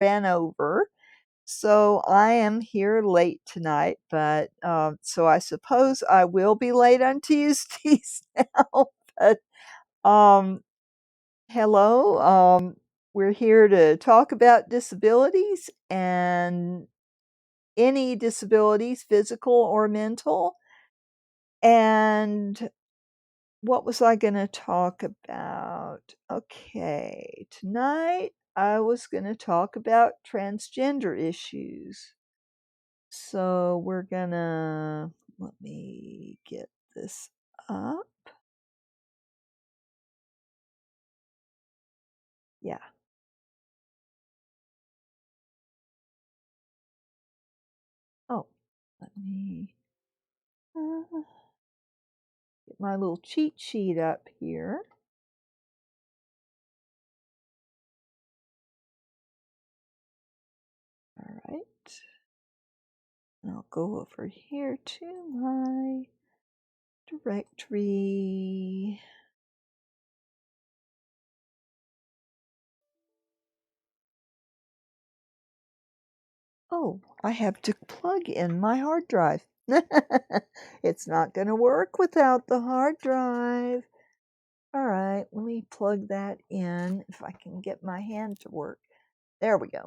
ran over. So I am here late tonight, but so I suppose I will be late on Tuesdays now. But um, hello, we're here to talk about disabilities and any disabilities, physical or mental. And what was I going to talk about? Okay, tonight I was going to talk about transgender issues. So we're gonna, let me get this up. Yeah. Oh, let me get my little cheat sheet up here. All right. And I'll go over here to my directory. Oh, I have to plug in my hard drive. It's not going to work without the hard drive. All right, let me plug that in if I can get my hand to work. There we go.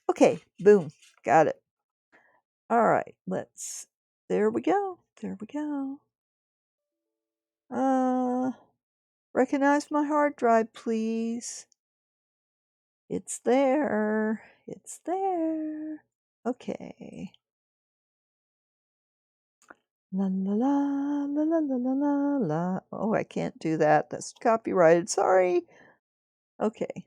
Okay, boom, got it. All right, there we go. There we go. Uh, recognize my hard drive, please. It's there. It's there. Okay. La la la la la la la la la. Oh, I can't do that. That's copyrighted. Sorry. Okay.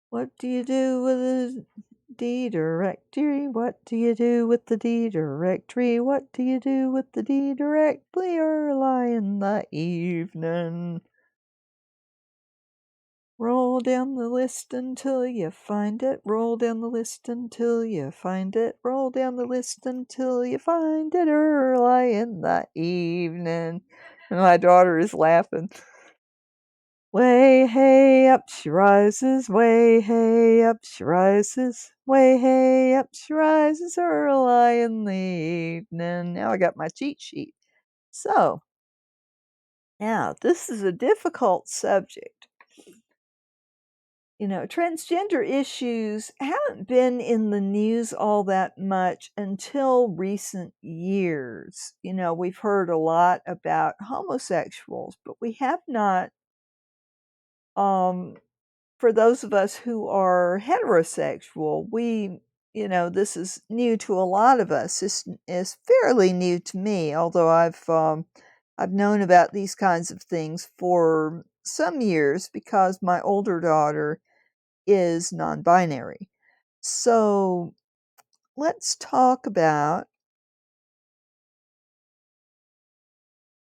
What do you do with a D directory? What do you do with the D directory? What do you do with the D directly early in the evening? Roll down the list until you find it. Roll down the list until you find it. Roll down the list until you find it early in the evening. And my daughter is laughing. Way hey up she rises, way hey up she rises, way hey up she rises early in the evening. Now I got my cheat sheet. So, now this is a difficult subject. You know, transgender issues haven't been in the news all that much until recent years. You know, we've heard a lot about homosexuals, but we have not um for those of us who are heterosexual, this is new to a lot of us. This is fairly new to me, although I've known about these kinds of things for some years because my older daughter is non-binary. So let's talk about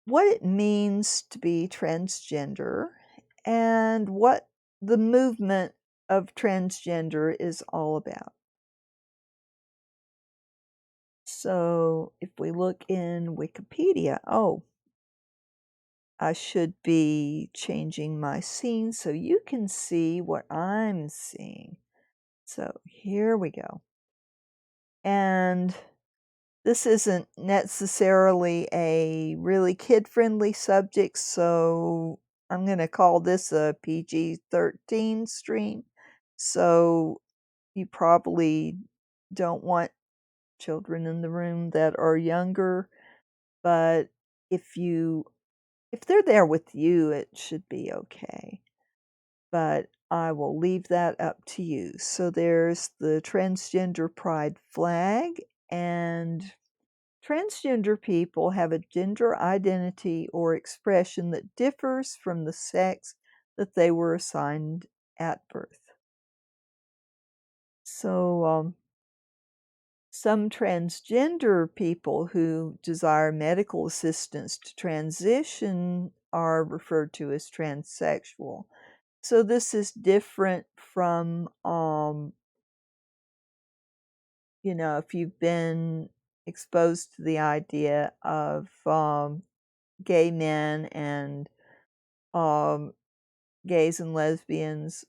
what it means to be transgender and what the movement of transgender is all about. So if we look in Wikipedia, oh, I should be changing my scene so you can see what I'm seeing. So here we go. And this isn't necessarily a really kid-friendly subject, so I'm going to call this a PG-13 stream. So you probably don't want children in the room that are younger, but if they're there with you, it should be okay. But I will leave that up to you. So there's the transgender pride flag, and transgender people have a gender identity or expression that differs from the sex that they were assigned at birth. So, some transgender people who desire medical assistance to transition are referred to as transsexual. So this is different from, if you've been exposed to the idea of gay men and um, gays and lesbians,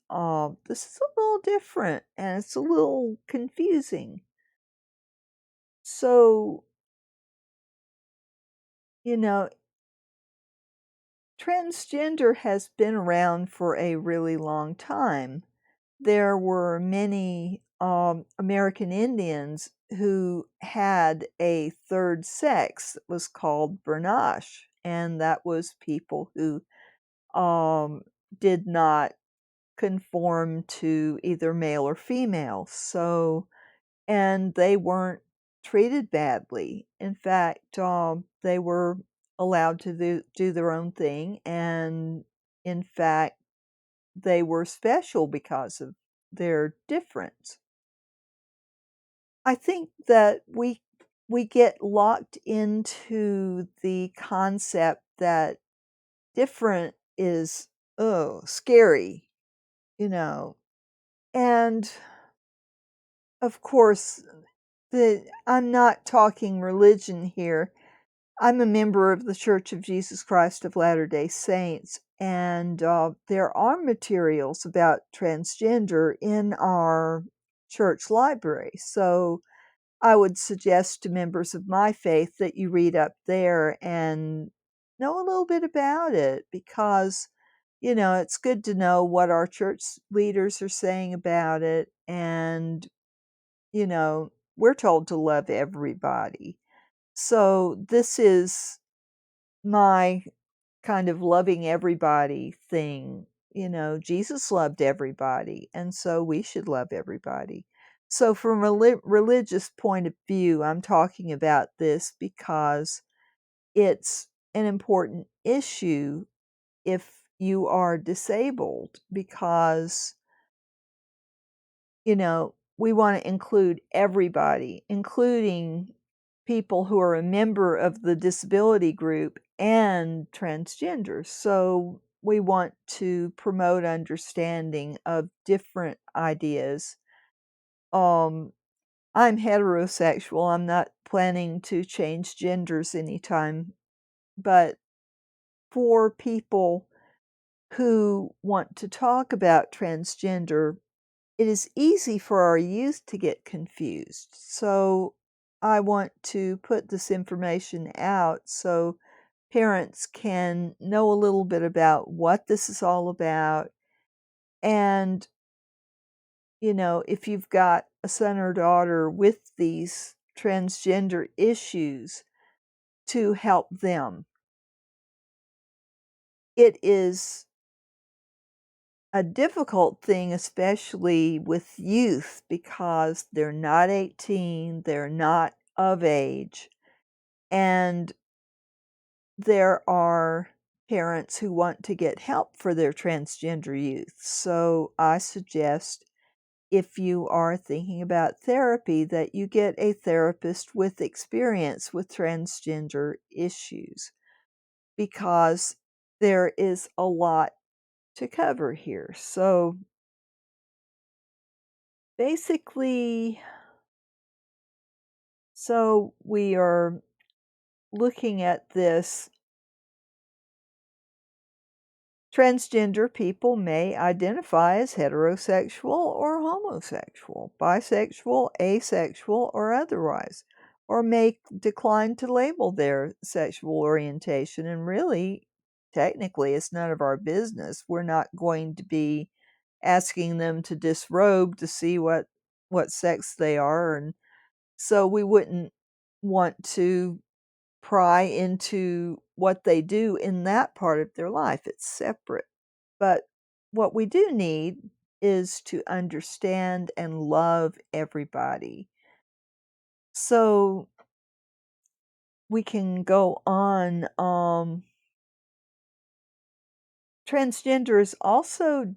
this is a little different and it's a little confusing. So, you know, transgender has been around for a really long time. There were many American Indians who had a third sex that was called Bernache, and that was people who um, did not conform to either male or female. So, and they weren't treated badly. In fact, they were allowed to do their own thing, and in fact, they were special because of their difference. I think that we get locked into the concept that different is, oh, scary, you know. And of course, I'm not talking religion here. I'm a member of the Church of Jesus Christ of Latter-day Saints, and there are materials about transgender in our church library. So I would suggest to members of my faith that you read up there and know a little bit about it because, it's good to know what our church leaders are saying about it. And, we're told to love everybody. So this is my kind of loving everybody thing. Jesus loved everybody, and so we should love everybody. So, from a religious point of view, I'm talking about this because it's an important issue if you are disabled, because we want to include everybody, including people who are a member of the disability group and transgender. So we want to promote understanding of different ideas. Um, I'm heterosexual. I'm not planning to change genders anytime, but for people who want to talk about transgender, it is easy for our youth to get confused. So I want to put this information out so parents can know a little bit about what this is all about. And, if you've got a son or daughter with these transgender issues, to help them. It is a difficult thing, especially with youth, because they're not 18, they're not of age, and there are parents who want to get help for their transgender youth. So I suggest, if you are thinking about therapy, that you get a therapist with experience with transgender issues, because there is a lot to cover here. So basically, we are looking at this. Transgender people may identify as heterosexual or homosexual, bisexual, asexual, or otherwise, or may decline to label their sexual orientation. And really, technically, it's none of our business. We're not going to be asking them to disrobe to see what sex they are, and so we wouldn't want to pry into what they do in that part of their life. It's separate. But what we do need is to understand and love everybody. So we can go on. Transgender is also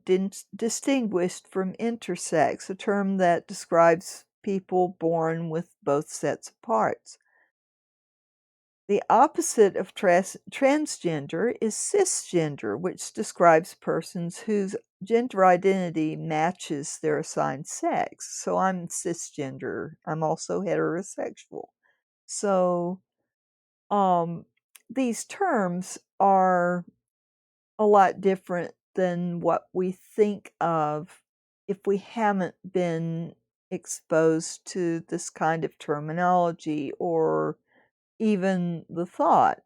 distinguished from intersex, a term that describes people born with both sets of parts. The opposite of transgender is cisgender, which describes persons whose gender identity matches their assigned sex. So I'm cisgender. I'm also heterosexual. So these terms are a lot different than what we think of if we haven't been exposed to this kind of terminology or even the thought.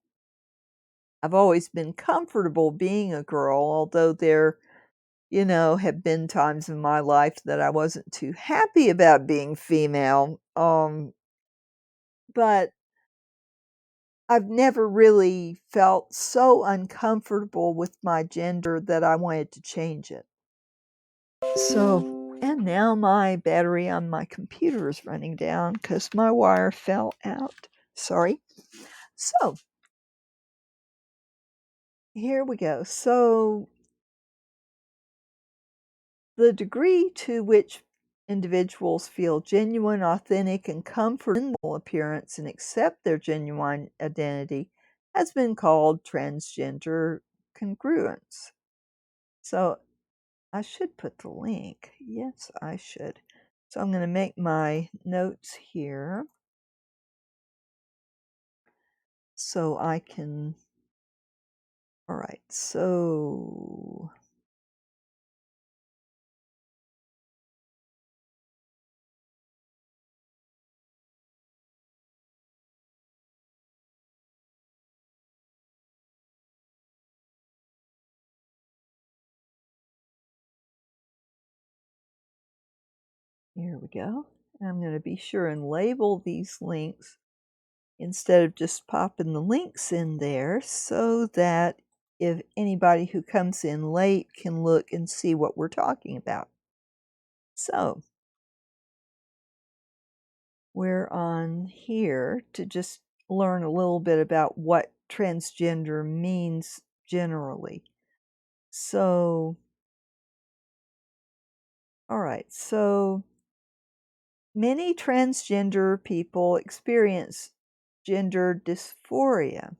I've always been comfortable being a girl, although there, have been times in my life that I wasn't too happy about being female. But I've never really felt so uncomfortable with my gender that I wanted to change it. So, and now my battery on my computer is running down because my wire fell out. Sorry. So, here we go. So, the degree to which individuals feel genuine, authentic, and comfortable in their appearance and accept their genuine identity has been called transgender congruence. So, I should put the link. Yes, I should. So I'm going to make my notes here so I can. All right, so here we go. I'm going to be sure and label these links instead of just popping the links in there so that if anybody who comes in late can look and see what we're talking about. So we're on here to just learn a little bit about what transgender means generally. So, all right, so many transgender people experience gender dysphoria,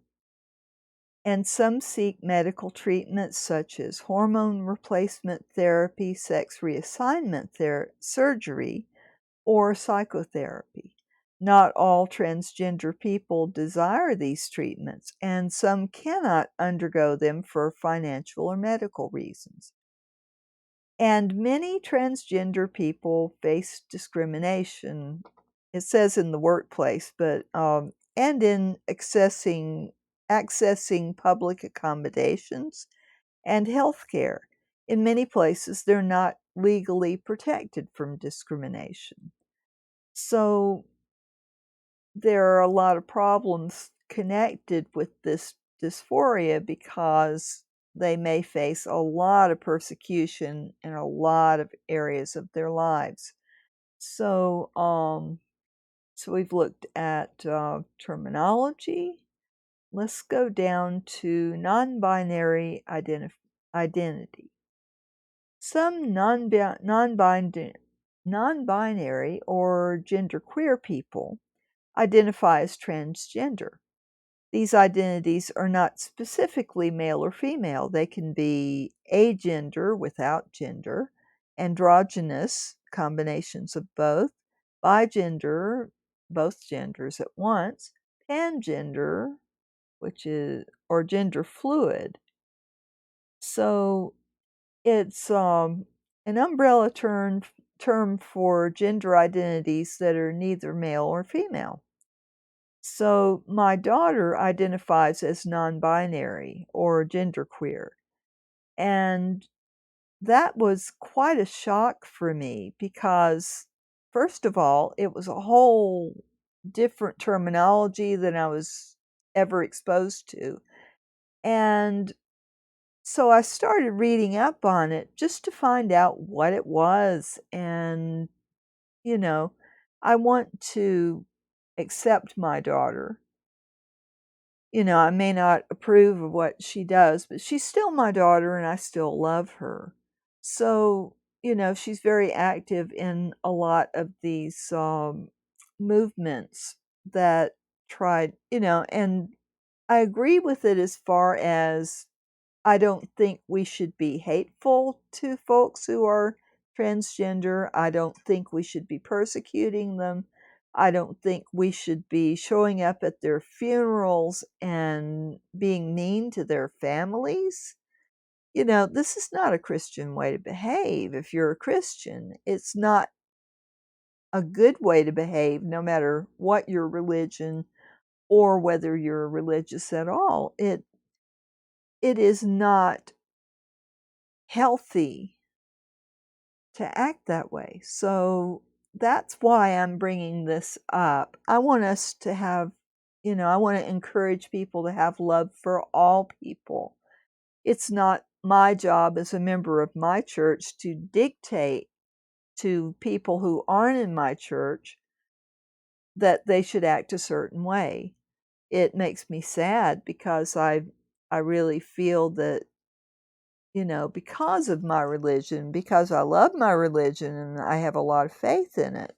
and some seek medical treatments such as hormone replacement therapy, sex reassignment surgery, or psychotherapy. Not all transgender people desire these treatments, and some cannot undergo them for financial or medical reasons. And many transgender people face discrimination. It says in the workplace, but and in accessing public accommodations and health care. In many places, they're not legally protected from discrimination. So there are a lot of problems connected with this dysphoria because they may face a lot of persecution in a lot of areas of their lives. So, so we've looked at terminology. Let's go down to non-binary identity. Some non-binary or genderqueer people identify as transgender. These identities are not specifically male or female. They can be agender without gender, androgynous, combinations of both, bigender, both genders at once, pangender, which is, or gender fluid. So it's an umbrella term for gender identities that are neither male or female. So my daughter identifies as non-binary or genderqueer, and that was quite a shock for me because, first of all, it was a whole different terminology than I was ever exposed to. And so I started reading up on it just to find out what it was. And, you know, I want to accept my daughter. I may not approve of what she does, but she's still my daughter and I still love her. So, she's very active in a lot of these movements that tried, and I agree with it as far as I don't think we should be hateful to folks who are transgender. I don't think we should be persecuting them. I don't think we should be showing up at their funerals and being mean to their families. this is not a Christian way to behave. If you're a Christian, it's not a good way to behave, no matter what your religion or whether you're religious at all. It is not healthy to act that way. So that's why I'm bringing this up. I want us to have, I want to encourage people to have love for all people. It's not my job as a member of my church to dictate to people who aren't in my church that they should act a certain way. It makes me sad because I really feel that, because of my religion, because I love my religion and I have a lot of faith in it,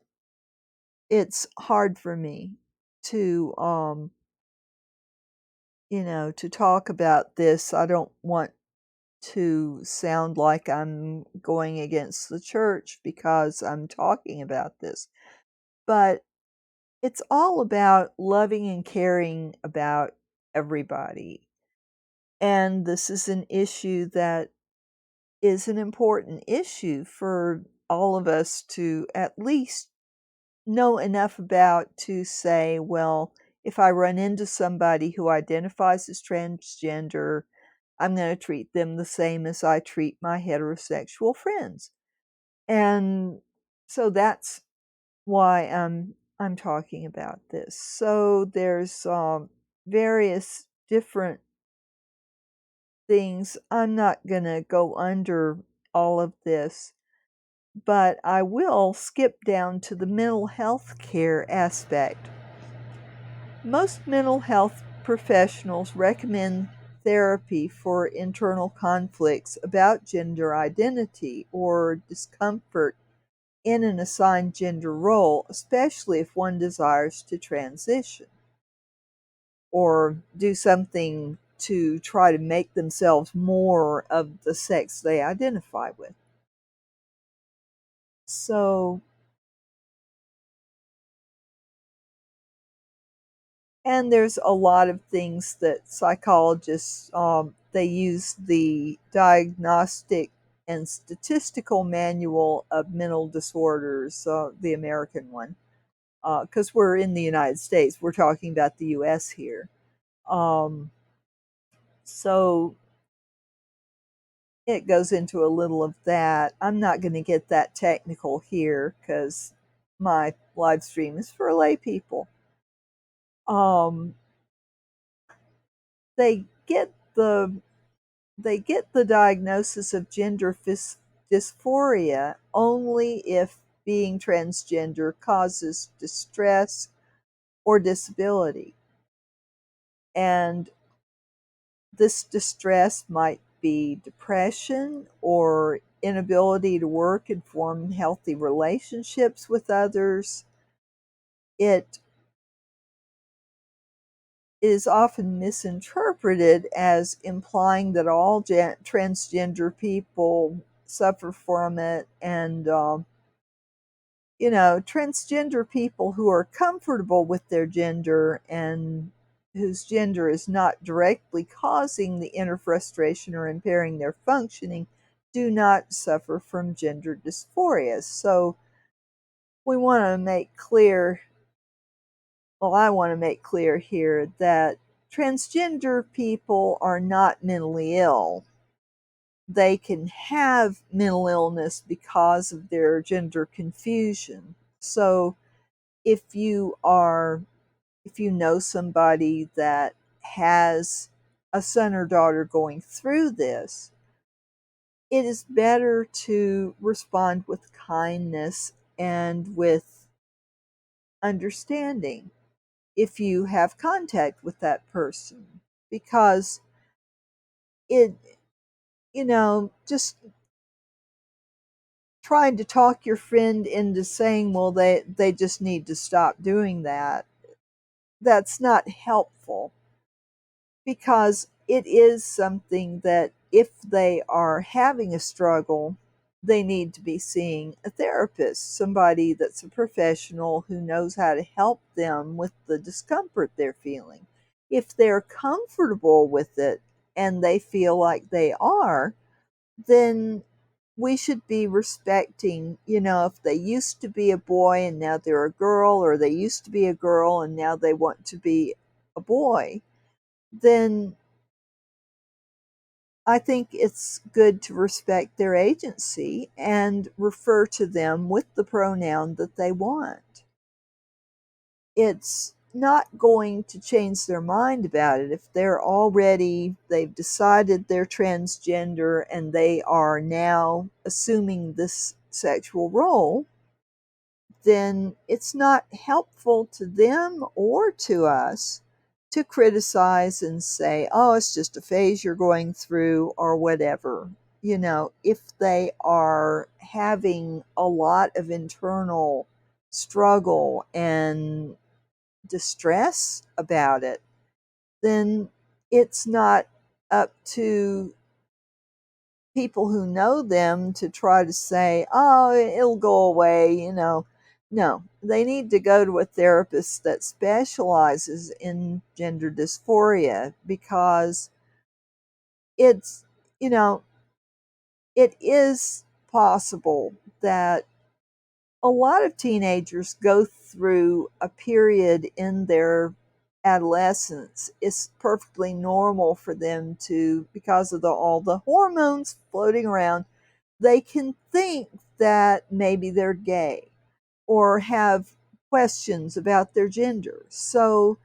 it's hard for me to to talk about this. I don't want to sound like I'm going against the church because I'm talking about this. But it's all about loving and caring about everybody. And this is an issue that is an important issue for all of us to at least know enough about to say, well, if I run into somebody who identifies as transgender, I'm going to treat them the same as I treat my heterosexual friends. And so that's why I'm talking about this. So there's various different things. I'm not going to go under all of this, but I will skip down to the mental health care aspect. Most mental health professionals recommend therapy for internal conflicts about gender identity or discomfort in an assigned gender role, especially if one desires to transition or do something to try to make themselves more of the sex they identify with. So, and there's a lot of things that psychologists, they use the Diagnostic and Statistical Manual of Mental Disorders, the American one, because we're in the United States. We're talking about the U.S. here. Um, so it goes into a little of that. I'm not going to get that technical here because my live stream is for lay people. Um, they get the diagnosis of gender dysphoria only if being transgender causes distress or disability. And this distress might be depression or inability to work and form healthy relationships with others. It is often misinterpreted as implying that all transgender people suffer from it. And, transgender people who are comfortable with their gender and whose gender is not directly causing the inner frustration or impairing their functioning do not suffer from gender dysphoria. So we want to make clear, well, I want to make clear here that transgender people are not mentally ill. They can have mental illness because of their gender confusion. So if you know somebody that has a son or daughter going through this, it is better to respond with kindness and with understanding if you have contact with that person, because it just trying to talk your friend into saying, well, they just need to stop doing that, that's not helpful, because it is something that if they are having a struggle, they need to be seeing a therapist, somebody that's a professional who knows how to help them with the discomfort they're feeling. If they're comfortable with it and they feel like they are, then we should be respecting, if they used to be a boy and now they're a girl, or they used to be a girl and now they want to be a boy, then I think it's good to respect their agency and refer to them with the pronoun that they want. It's not going to change their mind about it. If they've decided they're transgender and they are now assuming this sexual role, then it's not helpful to them or to us to criticize and say, oh, it's just a phase you're going through or whatever. If they are having a lot of internal struggle and distress about it, then it's not up to people who know them to try to say, oh, it'll go away. No, they need to go to a therapist that specializes in gender dysphoria, because it's, you know, it is possible that a lot of teenagers go through a period in their adolescence. It's perfectly normal for them to, because of all the hormones floating around, they can think that maybe they're gay or have questions about their gender. So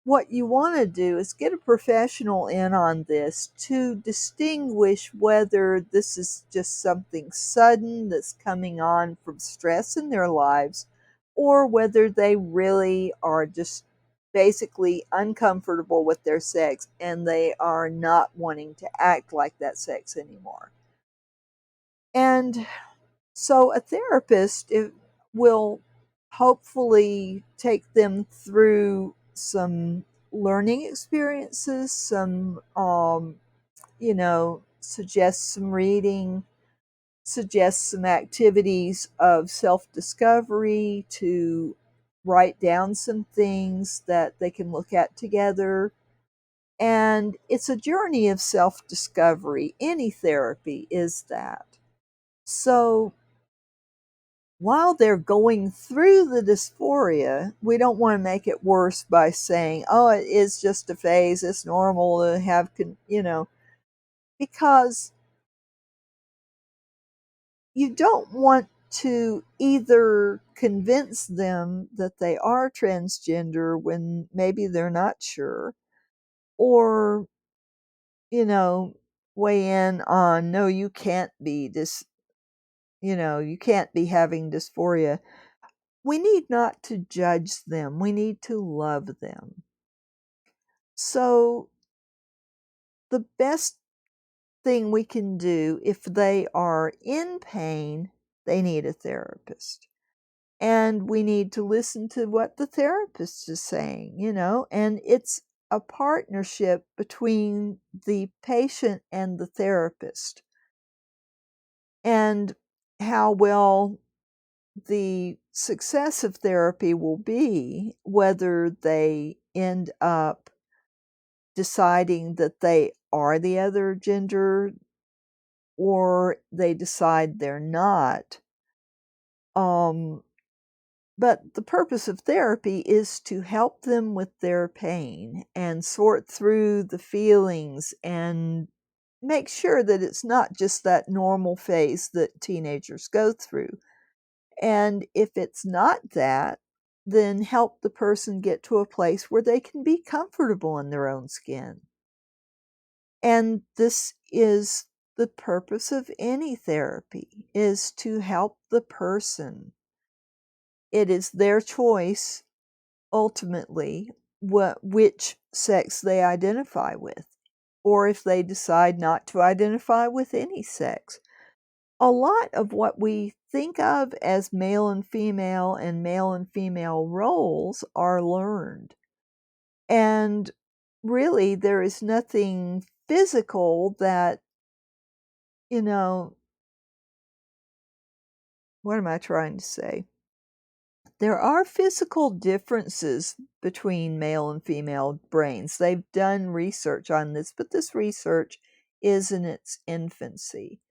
what you want to do is get a professional in on this to distinguish whether this is just something sudden that's coming on from stress in their lives, or whether they really are just basically uncomfortable with their sex and they are not wanting to act like that sex anymore. And so a therapist will hopefully take them through some learning experiences, suggest some reading, suggest some activities of self-discovery, to write down some things that they can look at together. And it's a journey of self-discovery. Any therapy is that. So while they're going through the dysphoria, we don't want to make it worse by saying, oh, it is just a phase, it's normal to have, because you don't want to either convince them that they are transgender when maybe they're not sure, or, you know, weigh in on, no, you can't be you can't be having dysphoria. We need not to judge them. We need to love them. So the best thing we can do, if they are in pain, they need a therapist. And we need to listen to what the therapist is saying, and it's a partnership between the patient and the therapist. And how well the success of therapy will be, whether they end up deciding that they are the other gender or they decide they're not. But the purpose of therapy is to help them with their pain and sort through the feelings and make sure that it's not just that normal phase that teenagers go through. And if it's not that, then help the person get to a place where they can be comfortable in their own skin. And this is the purpose of any therapy, is to help the person. It is their choice, ultimately, which sex they identify with, or if they decide not to identify with any sex. A lot of what we think of as male and female roles are learned. And really, there is nothing physical that, what am I trying to say? There are physical differences between male and female brains. They've done research on this, but this research is in its infancy.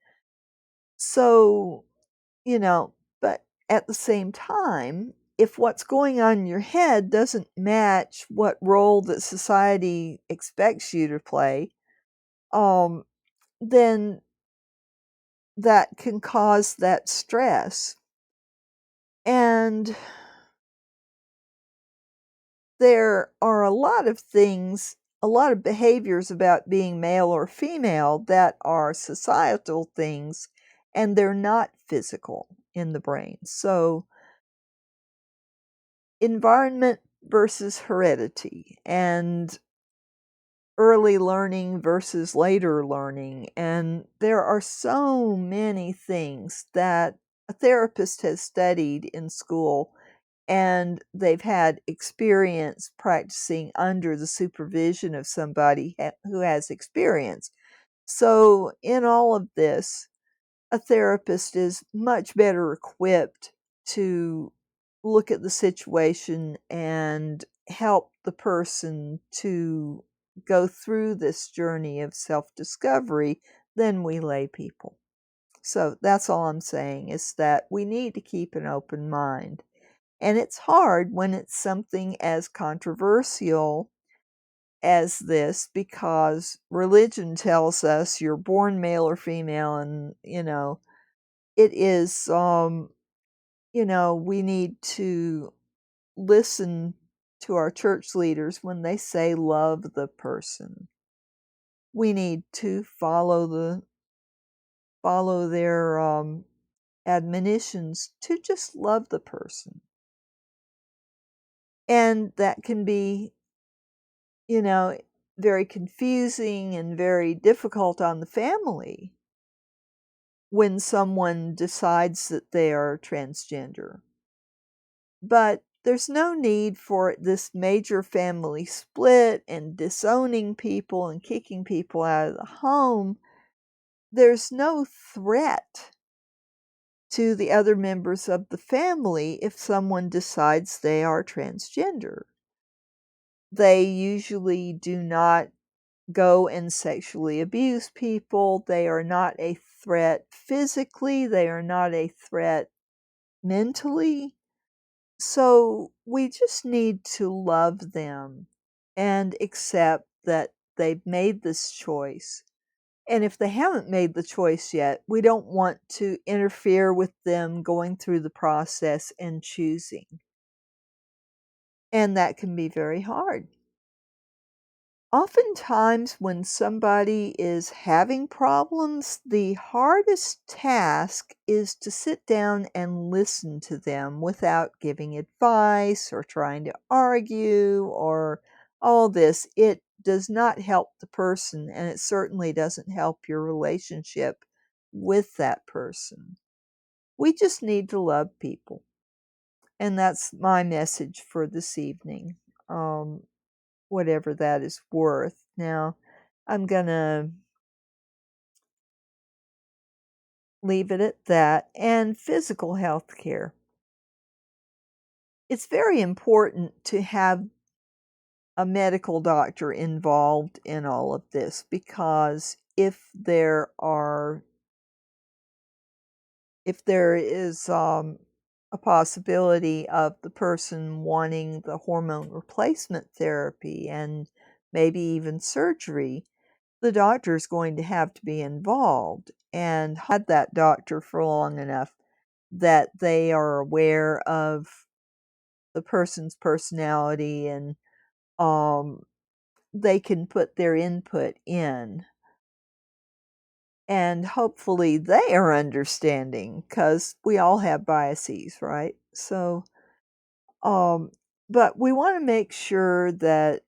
So, but at the same time, if what's going on in your head doesn't match what role that society expects you to play, um, then that can cause that stress. And there are a lot of things, a lot of behaviors about being male or female that are societal things, and they're not physical in the brain. So, environment versus heredity, and early learning versus later learning. And there are so many things that a therapist has studied in school, and they've had experience practicing under the supervision of somebody who has experience. So, in all of this, a therapist is much better equipped to look at the situation and help the person to go through this journey of self-discovery than we lay people. So that's all I'm saying, is that we need to keep an open mind. And it's hard when it's something as controversial as this, because religion tells us you're born male or female, and it is, we need to listen to our church leaders when they say love the person. We need to follow their admonitions to just love the person. And that can be, you know, very confusing and very difficult on the family when someone decides that they are transgender. But there's no need for this major family split and disowning people and kicking people out of the home. There's no threat to the other members of the family if someone decides they are transgender. They usually do not go and sexually abuse people. They are not a threat physically. They are not a threat mentally. So we just need to love them and accept that they've made this choice. And if they haven't made the choice yet, we don't want to interfere with them going through the process and choosing. And that can be very hard. Oftentimes, when somebody is having problems, the hardest task is to sit down and listen to them without giving advice or trying to argue or all this. It does not help the person, and it certainly doesn't help your relationship with that person. We just need to love people. And that's my message for this evening. Whatever that is worth. Now, I'm going to leave it at that. And physical health care. It's very important to have a medical doctor involved in all of this, because if there is a possibility of the person wanting the hormone replacement therapy and maybe even surgery, the doctor is going to have to be involved and had that doctor for long enough that they are aware of the person's personality, and they can put their input in. And hopefully they are understanding, because we all have biases, right? So, but we want to make sure that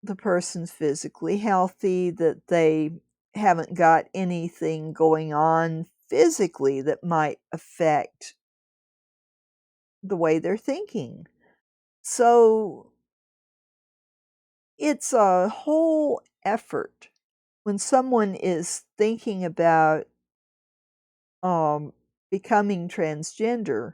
the person's physically healthy, that they haven't got anything going on physically that might affect the way they're thinking. So it's a whole effort when someone is thinking about um, becoming transgender.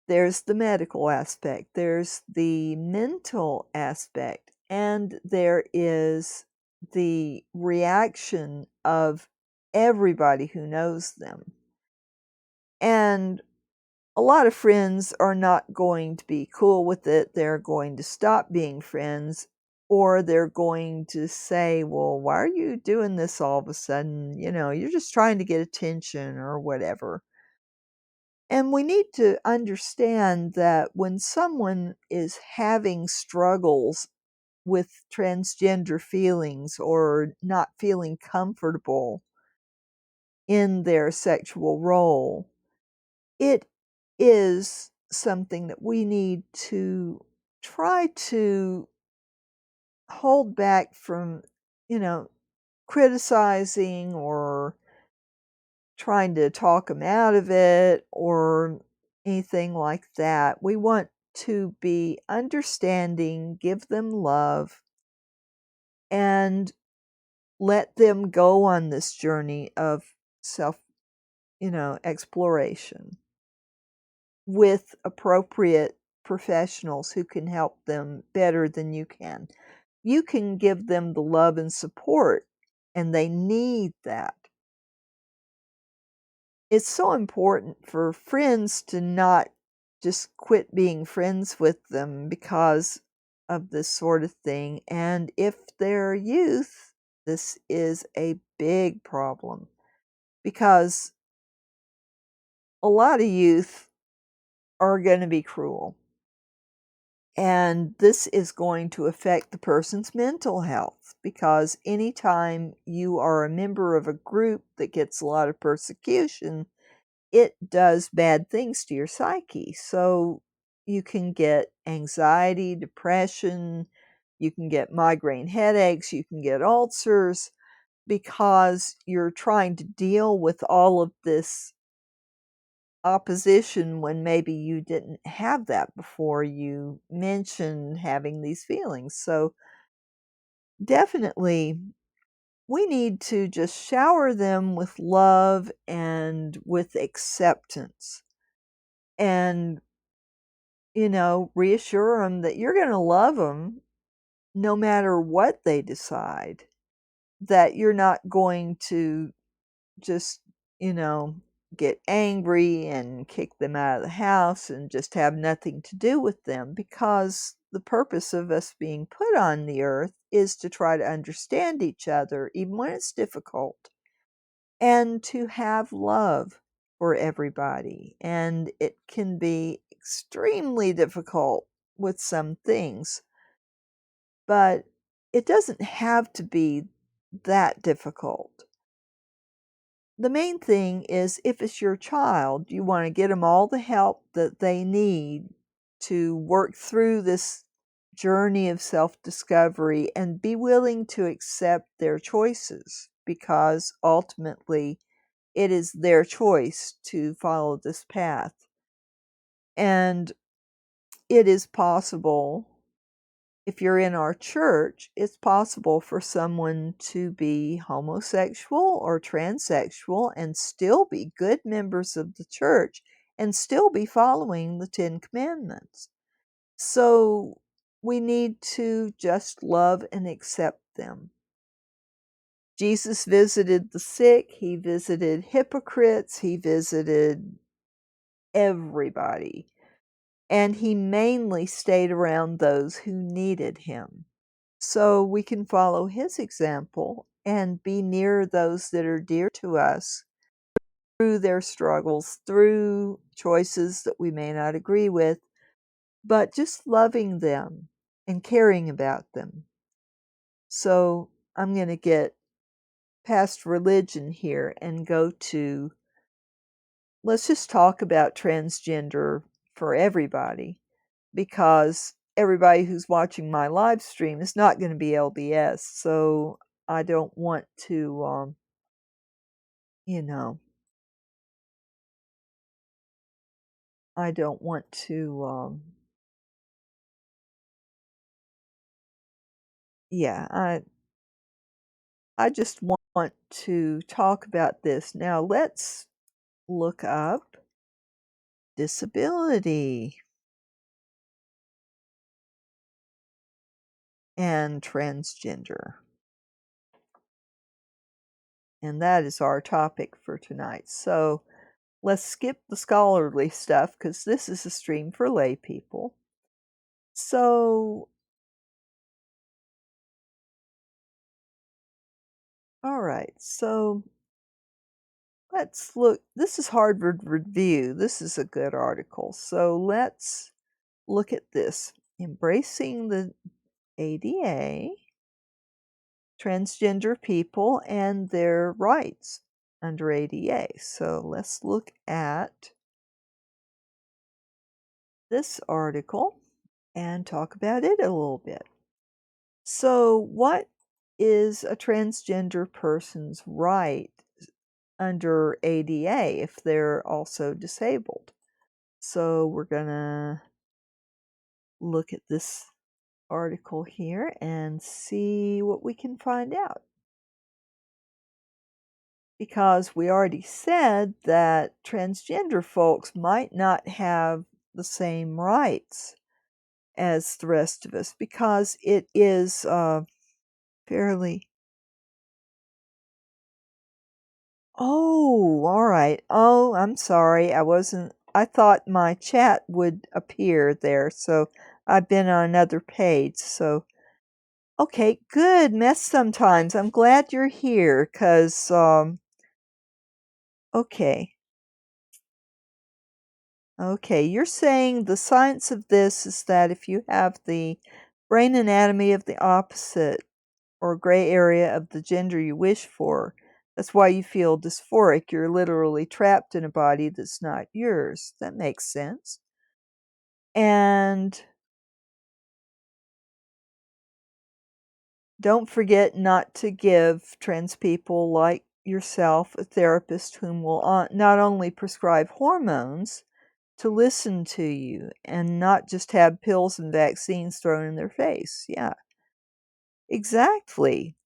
There's the medical aspect, there's the mental aspect, and there is the reaction of everybody who knows them. And a lot of friends are not going to be cool with it. They're going to stop being friends, or they're going to say, well, why are you doing this all of a sudden? You're just trying to get attention or whatever. And we need to understand that when someone is having struggles with transgender feelings or not feeling comfortable in their sexual role, it is something that we need to try to hold back from, you know, criticizing or trying to talk them out of it or anything like that. We want to be understanding, give them love, and let them go on this journey of self, exploration with appropriate professionals who can help them better than you can. You can give them the love and support, and they need that. It's so important for friends to not just quit being friends with them because of this sort of thing. And if they're youth, this is a big problem because a lot of youth are going to be cruel. And this is going to affect the person's mental health because anytime you are a member of a group that gets a lot of persecution, it does bad things to your psyche. So you can get anxiety, depression, you can get migraine headaches, you can get ulcers because you're trying to deal with all of this opposition when maybe you didn't have that before you mentioned having these feelings. So definitely we need to just shower them with love and with acceptance and reassure them that you're going to love them no matter what they decide, that you're not going to just, you know, get angry and kick them out of the house and just have nothing to do with them, because the purpose of us being put on the earth is to try to understand each other, even when it's difficult, and to have love for everybody. And it can be extremely difficult with some things, but it doesn't have to be that difficult. The main thing is, if it's your child, you want to get them all the help that they need to work through this journey of self-discovery and be willing to accept their choices, because ultimately it is their choice to follow this path. And it is possible, if you're in our church, it's possible for someone to be homosexual or transsexual and still be good members of the church and still be following the Ten Commandments. So we need to just love and accept them. Jesus visited the sick, he visited hypocrites, he visited everybody, and he mainly stayed around those who needed him. So we can follow his example and be near those that are dear to us through their struggles, through choices that we may not agree with, but just loving them and caring about them. So I'm going to get past religion here and go to, let's just talk about transgender for everybody, because everybody who's watching my live stream is not going to be LDS. So I don't want to, you know, I don't want to, yeah, I just want to talk about this. Now let's look up disability and transgender. And that is our topic for tonight. So let's skip the scholarly stuff because this is a stream for lay people. So, all right, so let's look. This is Harvard Review. This is a good article. So let's look at this. Embracing the ADA, transgender people, and their rights under ADA. So let's look at this article and talk about it a little bit. So, what is a transgender person's right under ADA if they're also disabled? So, we're going to look at this article here and see what we can find out. Because we already said that transgender folks might not have the same rights as the rest of us because it is fairly. Oh, all right. Oh, I'm sorry. I thought my chat would appear there, so I've been on another page. So, okay, good. Mess sometimes. I'm glad you're here because, okay. Okay, you're saying the science of this is that if you have the brain anatomy of the opposite or gray area of the gender you wish for, that's why you feel dysphoric. You're literally trapped in a body that's not yours. That makes sense. And don't forget not to give trans people like yourself a therapist whom will not only prescribe hormones, to listen to you and not just have pills and vaccines thrown in their face. Yeah, exactly.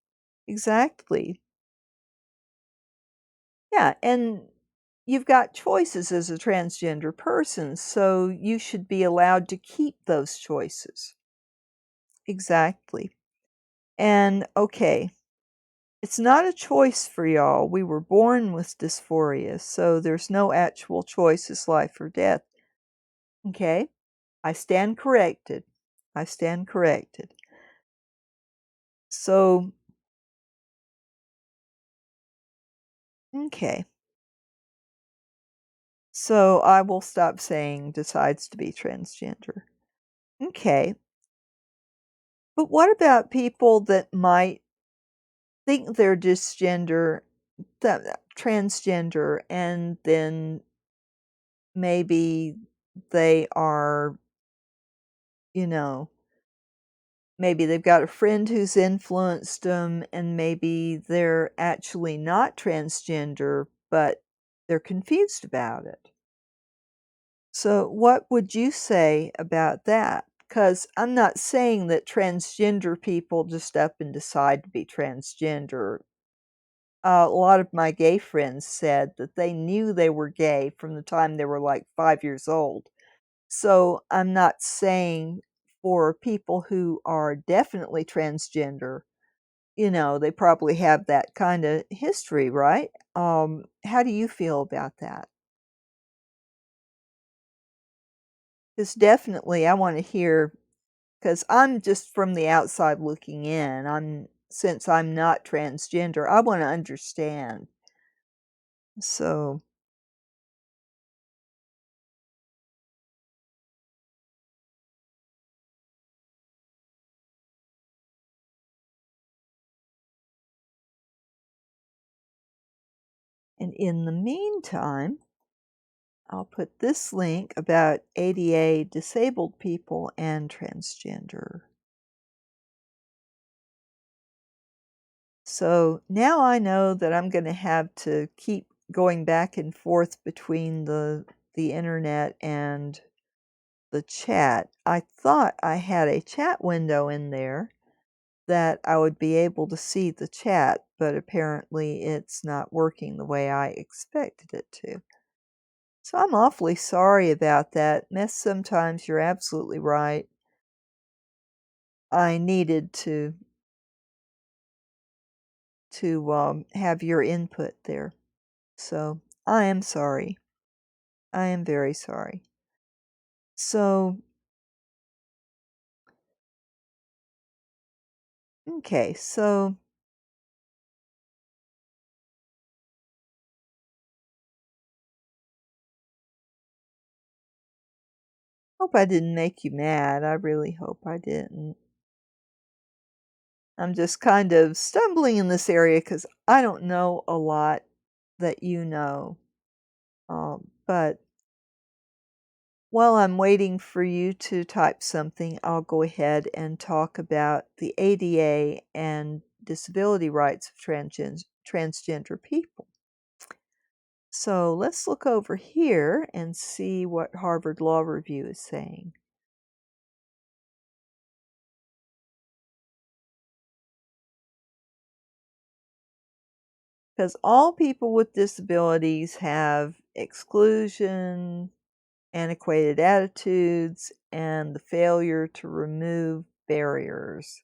Exactly. Yeah, and you've got choices as a transgender person, so you should be allowed to keep those choices. Exactly. And okay, it's not a choice for y'all. We were born with dysphoria, so there's no actual choice, it's life or death. Okay? I stand corrected. I stand corrected. So, okay. So I will stop saying decides to be transgender. Okay. But what about people that might think they're transgender, and then maybe they are, you know, maybe they've got a friend who's influenced them, and maybe they're actually not transgender, but they're confused about it. So, what would you say about that? Because I'm not saying that transgender people just up and decide to be transgender. A lot of my gay friends said that they knew they were gay from the time they were like 5 years old. So, I'm not saying for people who are definitely transgender, they probably have that kind of history, right? How do you feel about that? Because definitely, I want to hear. Because I'm just from the outside looking in. Since I'm not transgender, I wanna understand. So, and in the meantime, I'll put this link about ADA disabled people and transgender. So, now I know that I'm gonna have to keep going back and forth between the internet and the chat. I thought I had a chat window in there that I would be able to see the chat, but apparently it's not working the way I expected it to. So I'm awfully sorry about that. Mess sometimes, you're absolutely right. I needed to have your input there. So I am sorry. I am very sorry. So, okay, so hope I didn't make you mad. I really hope I didn't. I'm just kind of stumbling in this area because I don't know a lot that you know. But while I'm waiting for you to type something, I'll go ahead and talk about the ADA and disability rights of transgender people. So let's look over here and see what Harvard Law Review is saying. Because all people with disabilities have exclusion, antiquated attitudes, and the failure to remove barriers.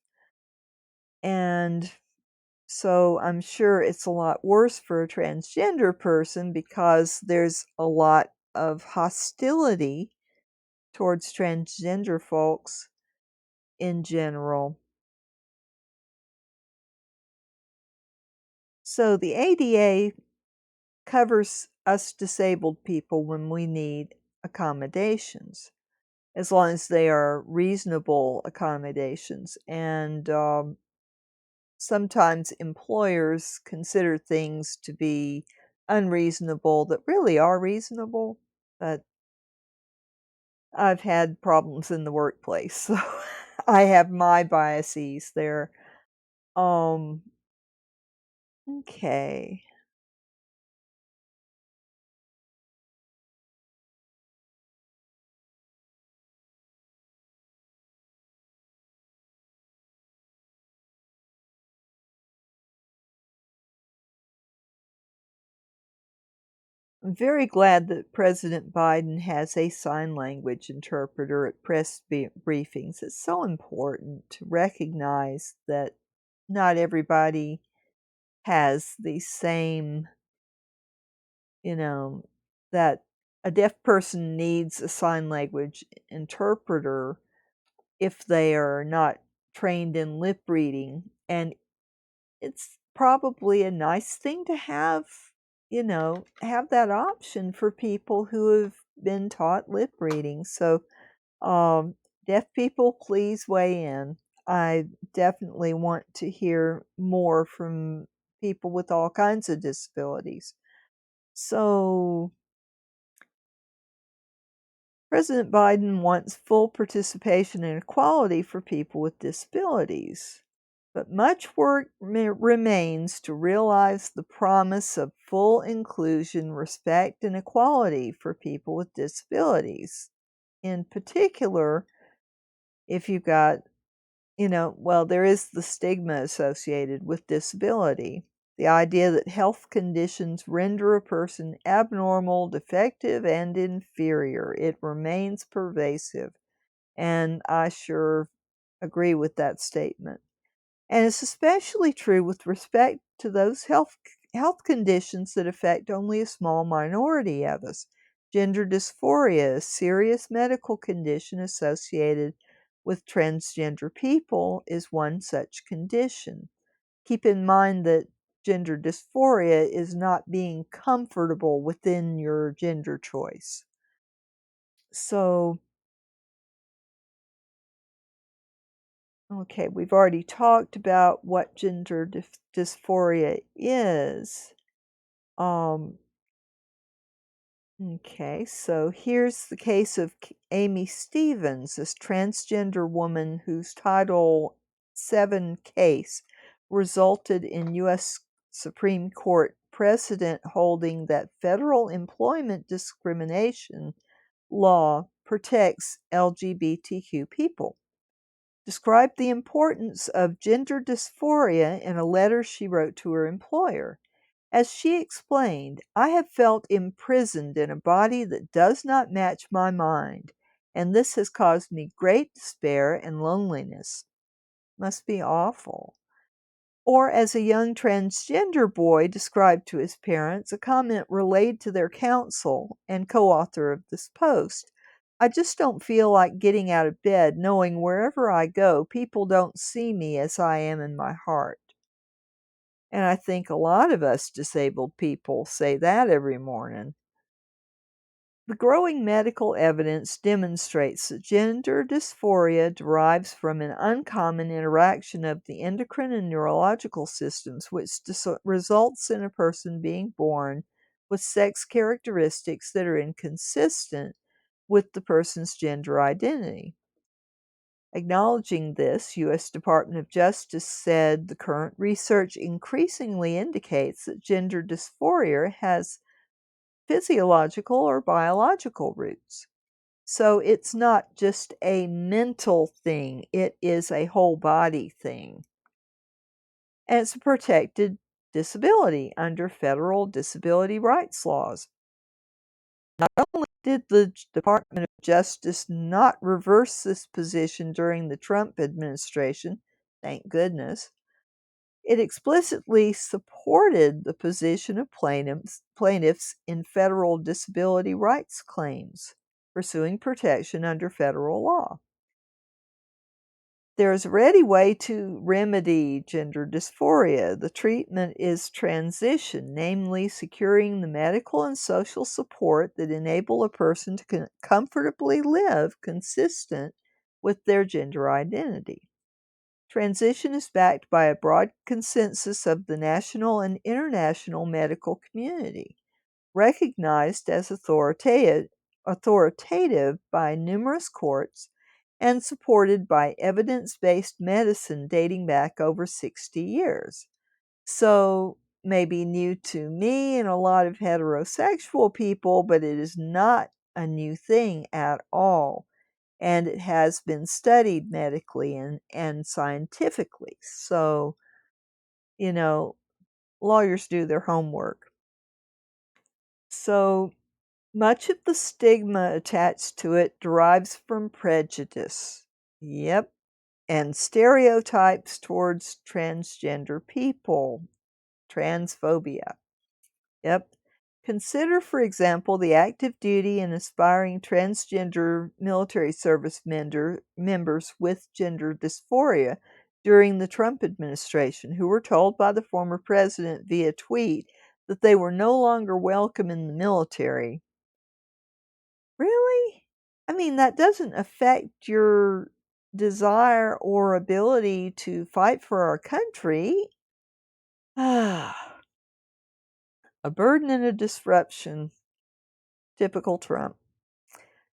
And so I'm sure it's a lot worse for a transgender person because there's a lot of hostility towards transgender folks in general. So the ADA covers us disabled people when we need accommodations, as long as they are reasonable accommodations. And sometimes employers consider things to be unreasonable that really are reasonable, but I've had problems in the workplace, so I have my biases there. Um, okay. I'm very glad that President Biden has a sign language interpreter at press briefings. It's so important to recognize that not everybody has the same, you know, that a deaf person needs a sign language interpreter if they are not trained in lip reading. And it's probably a nice thing to have, have that option for people who have been taught lip reading. So, um, deaf people, please weigh in. I definitely want to hear more from people with all kinds of disabilities. So, President Biden wants full participation and equality for people with disabilities. But much work remains to realize the promise of full inclusion, respect, and equality for people with disabilities. In particular, if you've got, there is the stigma associated with disability. The idea that health conditions render a person abnormal, defective, and inferior. It remains pervasive. And I sure agree with that statement. And it's especially true with respect to those health conditions that affect only a small minority of us. Gender dysphoria, a serious medical condition associated with transgender people, is one such condition. Keep in mind that gender dysphoria is not being comfortable within your gender choice. So, okay, we've already talked about what gender dysphoria is. Um, okay, so here's the case of Amy Stevens, this transgender woman whose Title VII case resulted in U.S. Supreme Court precedent holding that federal employment discrimination law protects LGBTQ people. Described the importance of gender dysphoria in a letter she wrote to her employer. As she explained, I have felt imprisoned in a body that does not match my mind, and this has caused me great despair and loneliness. Must be awful. Or as a young transgender boy described to his parents, a comment relayed to their counsel and co-author of this post. I just don't feel like getting out of bed knowing wherever I go, people don't see me as I am in my heart. And I think a lot of us disabled people say that every morning. The growing medical evidence demonstrates that gender dysphoria derives from an uncommon interaction of the endocrine and neurological systems, which results in a person being born with sex characteristics that are inconsistent with the person's gender identity. Acknowledging this, U.S. Department of Justice said the current research increasingly indicates that gender dysphoria has physiological or biological roots. So it's not just a mental thing, it is a whole body thing. And it's a protected disability under federal disability rights laws. Not only did the Department of Justice not reverse this position during the Trump administration, thank goodness, it explicitly supported the position of plaintiffs in federal disability rights claims, pursuing protection under federal law. There is a ready way to remedy gender dysphoria. The treatment is transition, namely securing the medical and social support that enable a person to comfortably live consistent with their gender identity. Transition is backed by a broad consensus of the national and international medical community, recognized as authoritative by numerous courts and supported by evidence-based medicine dating back over 60 years. So, maybe new to me and a lot of heterosexual people, but it is not a new thing at all. And it has been studied medically and scientifically. So, you know, lawyers do their homework. So, much of the stigma attached to it derives from prejudice. Yep. And stereotypes towards transgender people. Transphobia. Yep. Consider, for example, the active duty and aspiring transgender military service members with gender dysphoria during the Trump administration, who were told by the former president via tweet that they were no longer welcome in the military. Really? I mean, that doesn't affect your desire or ability to fight for our country. Ah, a burden and a disruption. Typical Trump.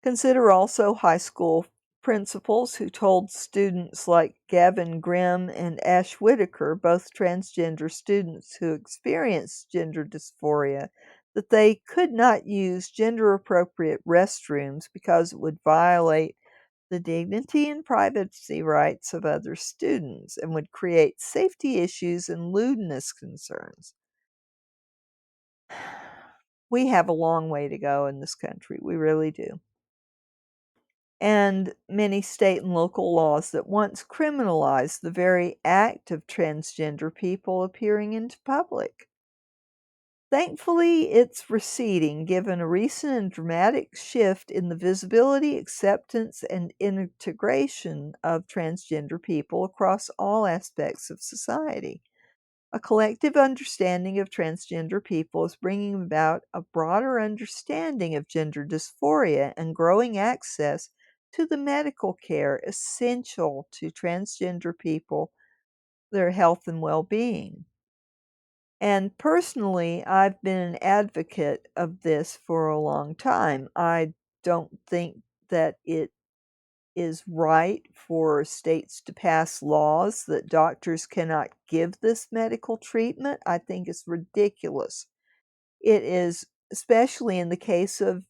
Consider also high school principals who told students like Gavin Grimm and Ash Whitaker, both transgender students who experienced gender dysphoria, that they could not use gender-appropriate restrooms because it would violate the dignity and privacy rights of other students and would create safety issues and lewdness concerns. We have a long way to go in this country. We really do. And many state and local laws that once criminalized the very act of transgender people appearing into public. Thankfully, it's receding given a recent and dramatic shift in the visibility, acceptance, and integration of transgender people across all aspects of society. A collective understanding of transgender people is bringing about a broader understanding of gender dysphoria and growing access to the medical care essential to transgender people, their health and well-being. And personally, I've been an advocate of this for a long time. I don't think that it is right for states to pass laws that doctors cannot give this medical treatment. I think it's ridiculous. It is, especially in the case of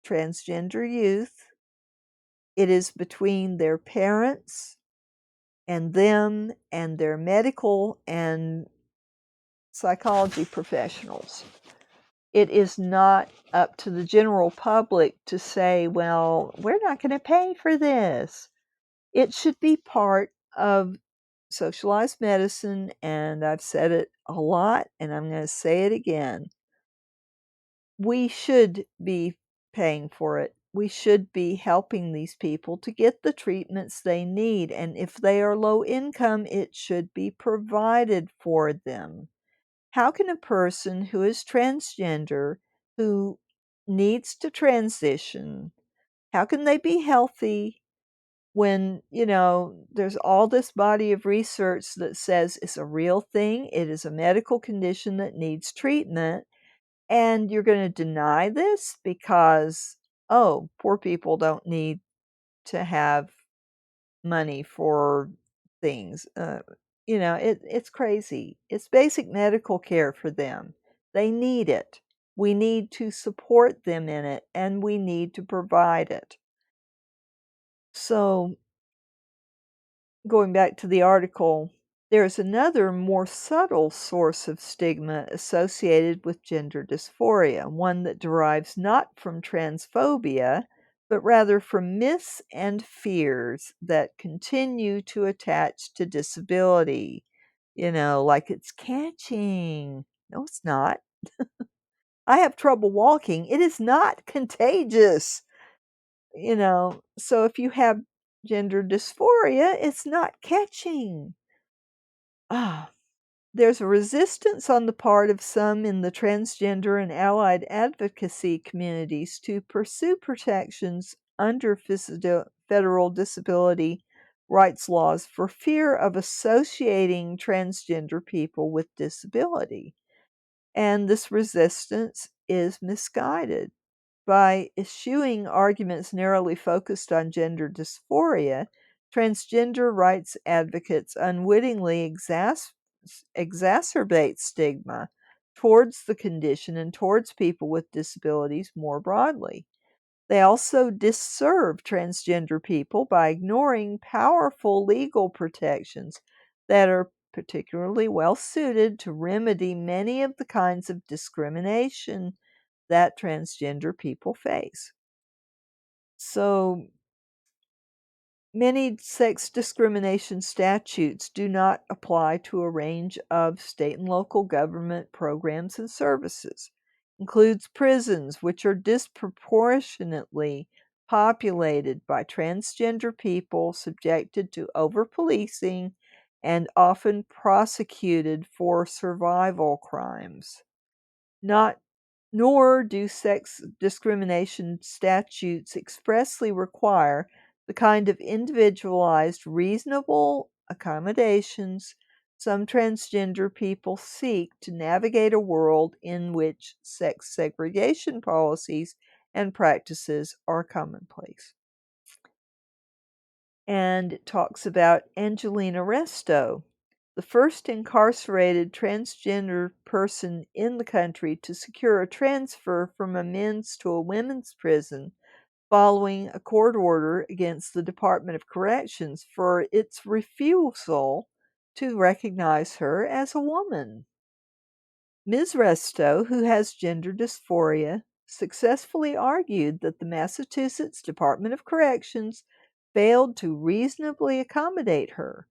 transgender youth, it is between their parents and them and their medical and psychology professionals. It is not up to the general public to say, well, we're not going to pay for this. It should be part of socialized medicine, and I've said it a lot, and I'm going to say it again. We should be paying for it. We should be helping these people to get the treatments they need, and if they are low income, it should be provided for them. How can a person who is transgender, who needs to transition, how can they be healthy when, there's all this body of research that says it's a real thing, it is a medical condition that needs treatment, and you're going to deny this because, oh, poor people don't need to have money for things. It's crazy. It's basic medical care for them. They need it. We need to support them in it, and we need to provide it. So, going back to the article, there's another more subtle source of stigma associated with gender dysphoria, one that derives not from transphobia, but rather from myths and fears that continue to attach to disability. Like it's catching. No, it's not. I have trouble walking. It is not contagious. So if you have gender dysphoria, it's not catching. Ah, there's a resistance on the part of some in the transgender and allied advocacy communities to pursue protections under federal disability rights laws for fear of associating transgender people with disability. And this resistance is misguided. By eschewing arguments narrowly focused on gender dysphoria, transgender rights advocates unwittingly exacerbate stigma towards the condition and towards people with disabilities more broadly. They also disserve transgender people by ignoring powerful legal protections that are particularly well suited to remedy many of the kinds of discrimination that transgender people face. So, many sex discrimination statutes do not apply to a range of state and local government programs and services. Includes prisons, which are disproportionately populated by transgender people subjected to over-policing and often prosecuted for survival crimes. Not Nor do sex discrimination statutes expressly require the kind of individualized, reasonable accommodations some transgender people seek to navigate a world in which sex segregation policies and practices are commonplace. And it talks about Angelina Resto, the first incarcerated transgender person in the country to secure a transfer from a men's to a women's prison following a court order against the Department of Corrections for its refusal to recognize her as a woman. Ms. Resto, who has gender dysphoria, successfully argued that the Massachusetts Department of Corrections failed to reasonably accommodate her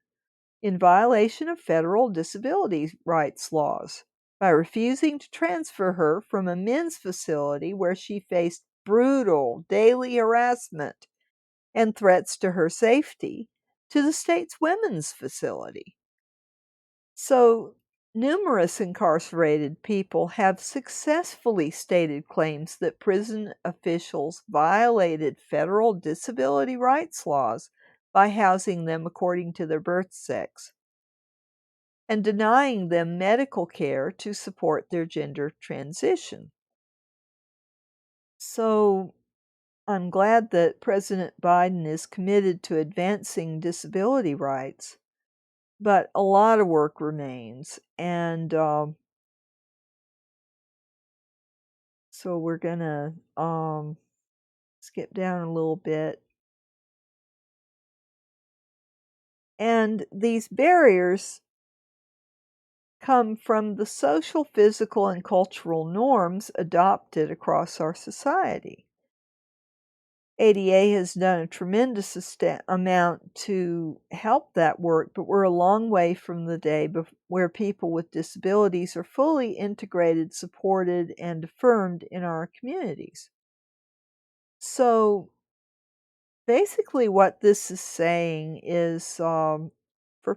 in violation of federal disability rights laws by refusing to transfer her from a men's facility where she faced brutal daily harassment and threats to her safety to the state's women's facility. So, numerous incarcerated people have successfully stated claims that prison officials violated federal disability rights laws by housing them according to their birth sex and denying them medical care to support their gender transition. So, I'm glad that President Biden is committed to advancing disability rights, but a lot of work remains. And so we're going to skip down a little bit. And these barriers come from the social, physical, and cultural norms adopted across our society. ADA has done a tremendous amount to help that work, but we're a long way from the day where people with disabilities are fully integrated, supported, and affirmed in our communities. So basically, what this is saying is for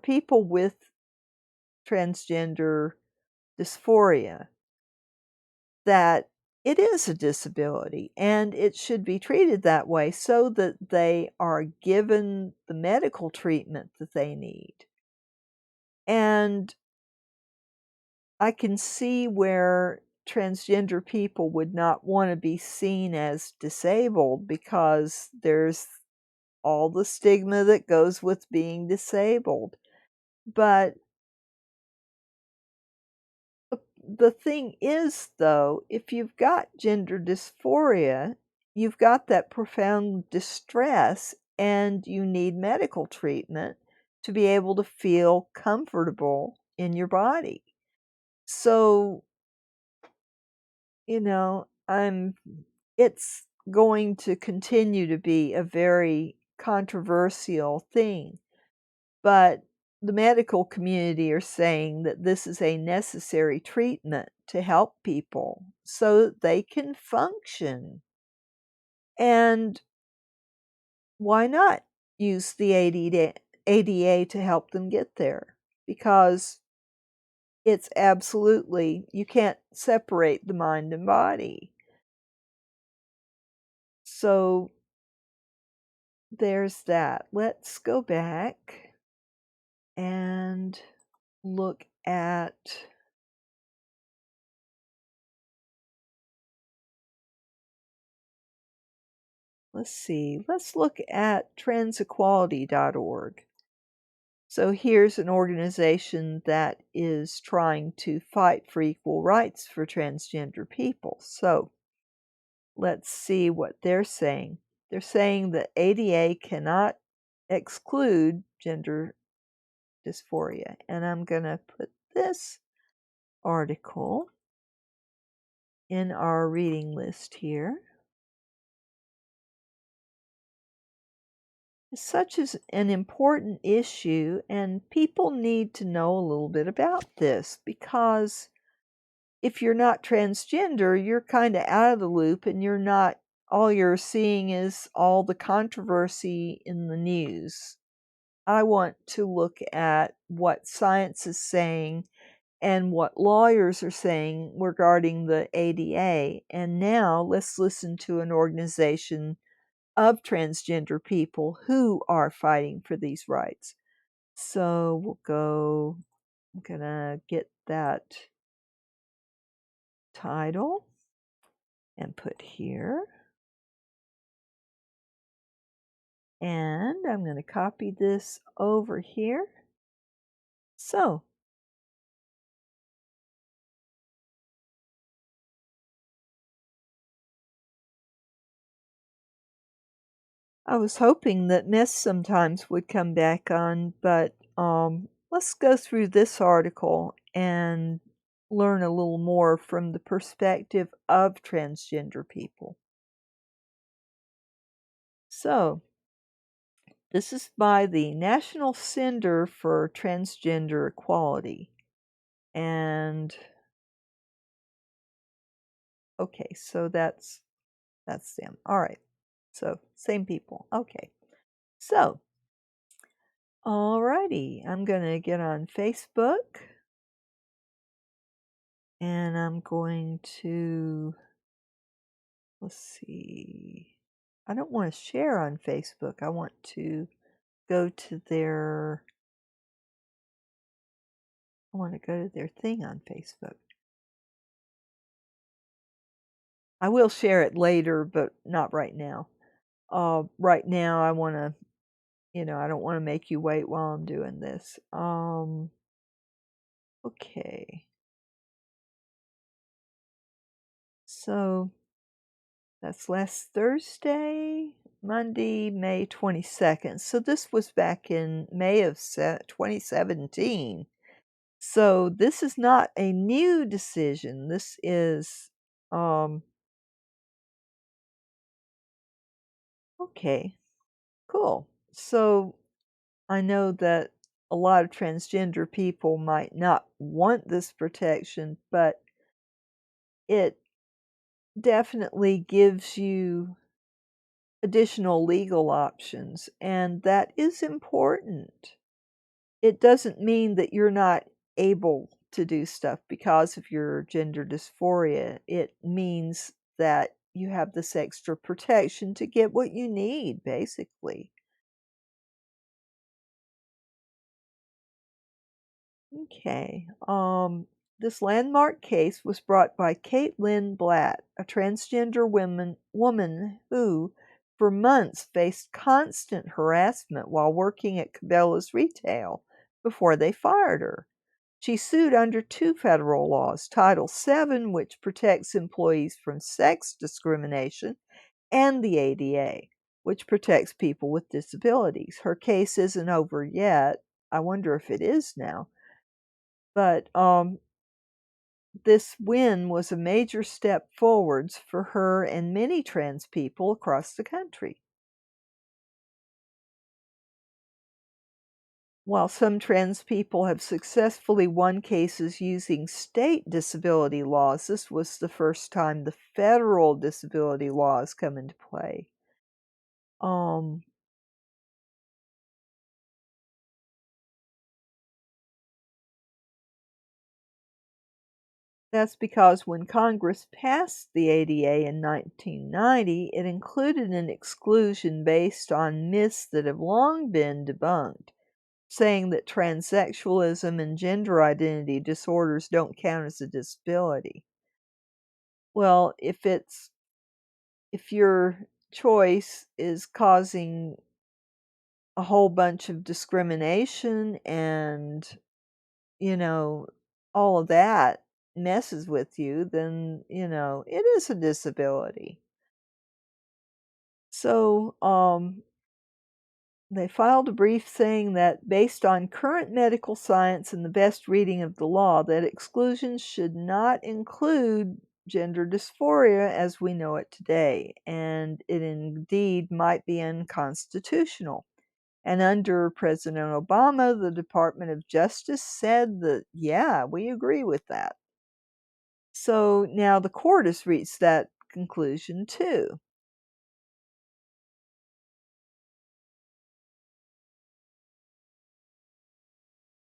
people with transgender dysphoria, that it is a disability and it should be treated that way so that they are given the medical treatment that they need. And I can see where transgender people would not want to be seen as disabled because there's all the stigma that goes with being disabled. But the thing is, though, if you've got gender dysphoria, you've got that profound distress and you need medical treatment to be able to feel comfortable in your body. So, it's going to continue to be a very controversial thing. But the medical community are saying that this is a necessary treatment to help people so that they can function. And why not use the ADA to help them get there? Because it's absolutely, you can't separate the mind and body. So there's that. Let's go back and look at, let's see, let's look at transequality.org. So here's an organization that is trying to fight for equal rights for transgender people. So let's see what they're saying. They're saying that ADA cannot exclude gender dysphoria. And I'm going to put this article in our reading list here. Such is an important issue, and people need to know a little bit about this because if you're not transgender, you're kind of out of the loop and you're not, all you're seeing is all the controversy in the news. I want to look at what science is saying and what lawyers are saying regarding the ADA. And now let's listen to an organization of transgender people who are fighting for these rights. So we'll go, I'm gonna get that title and put here. And I'm going to copy this over here. So I was hoping that Miss sometimes would come back on, but let's go through this article and learn a little more from the perspective of transgender people. So this is by the National Center for Transgender Equality. And okay, so that's them. All right. So same people. Okay. So, alrighty, I'm gonna get on Facebook and I'm going to, let's see, I don't want to share on Facebook. I want to go to their, I want to go to their thing on Facebook. I will share it later, but not right now. Right now I want to, I don't want to make you wait while I'm doing this. Okay. So that's last Thursday, Monday, May 22nd. So this was back in May of 2017. So this is not a new decision. This is Okay, cool. So I know that a lot of transgender people might not want this protection, but it definitely gives you additional legal options, and that is important. It doesn't mean that you're not able to do stuff because of your gender dysphoria. It means that you have this extra protection to get what you need, basically. Okay. This landmark case was brought by Kate Lynn Blatt, a transgender woman who, for months, faced constant harassment while working at Cabela's retail before they fired her. She sued under two federal laws, Title VII, which protects employees from sex discrimination, and the ADA, which protects people with disabilities. Her case isn't over yet. I wonder if it is now. But this win was a major step forwards for her and many trans people across the country. While some trans people have successfully won cases using state disability laws, this was the first time the federal disability laws come into play. Um, that's because when Congress passed the ADA in 1990, it included an exclusion based on myths that have long been debunked, saying that transsexualism and gender identity disorders don't count as a disability. Well, if your choice is causing a whole bunch of discrimination and, you know, all of that messes with you, then, it is a disability. So, they filed a brief saying that based on current medical science and the best reading of the law, that exclusions should not include gender dysphoria as we know it today, and it indeed might be unconstitutional. And under President Obama, the Department of Justice said that, yeah, we agree with that. So now the court has reached that conclusion too.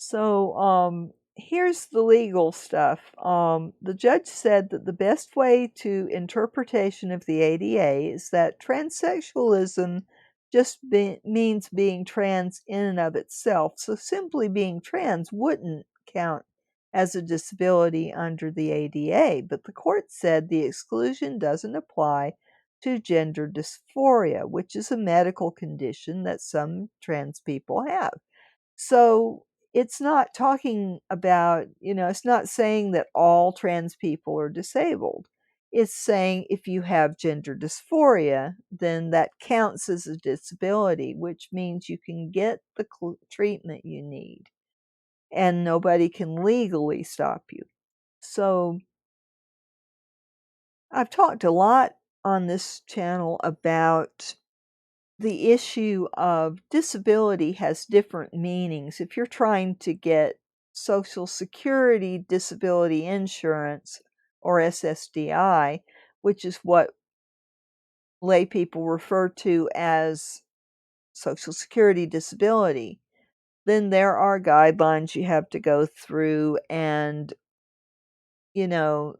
So, here's the legal stuff. The judge said that the best way to interpretation of the ADA is that transsexualism means being trans in and of itself. So simply being trans wouldn't count as a disability under the ADA. But the court said the exclusion doesn't apply to gender dysphoria, which is a medical condition that some trans people have. So it's not talking about, it's not saying that all trans people are disabled. It's saying if you have gender dysphoria, then that counts as a disability, which means you can get the treatment you need and nobody can legally stop you. So I've talked a lot on this channel about the issue of disability has different meanings. If you're trying to get Social Security disability insurance, or SSDI, which is what lay people refer to as Social Security disability, then there are guidelines you have to go through, and you know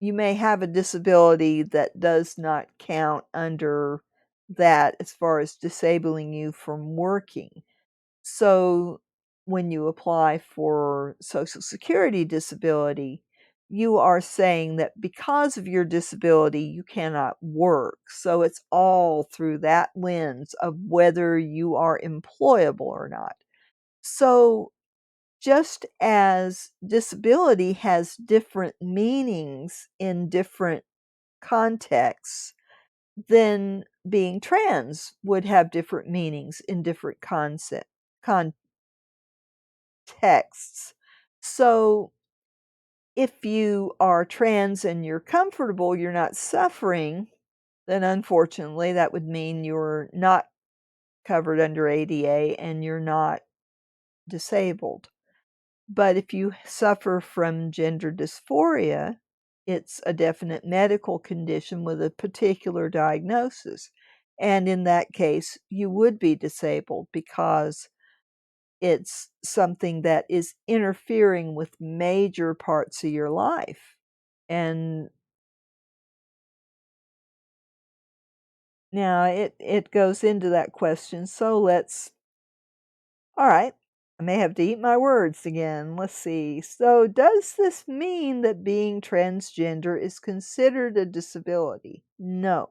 you may have a disability that does not count under that as far as disabling you from working. So when you apply for Social Security disability, you are saying that because of your disability, you cannot work. So it's all through that lens of whether you are employable or not. So just as disability has different meanings in different contexts, then being trans would have different meanings in different contexts. So if you are trans and you're comfortable, you're not suffering, then unfortunately that would mean you're not covered under ADA and you're not disabled. But if you suffer from gender dysphoria, it's a definite medical condition with a particular diagnosis. And in that case, you would be disabled because it's something that is interfering with major parts of your life. And now it goes into that question. So all right, I may have to eat my words again. Let's see. So, does this mean that being transgender is considered a disability? No.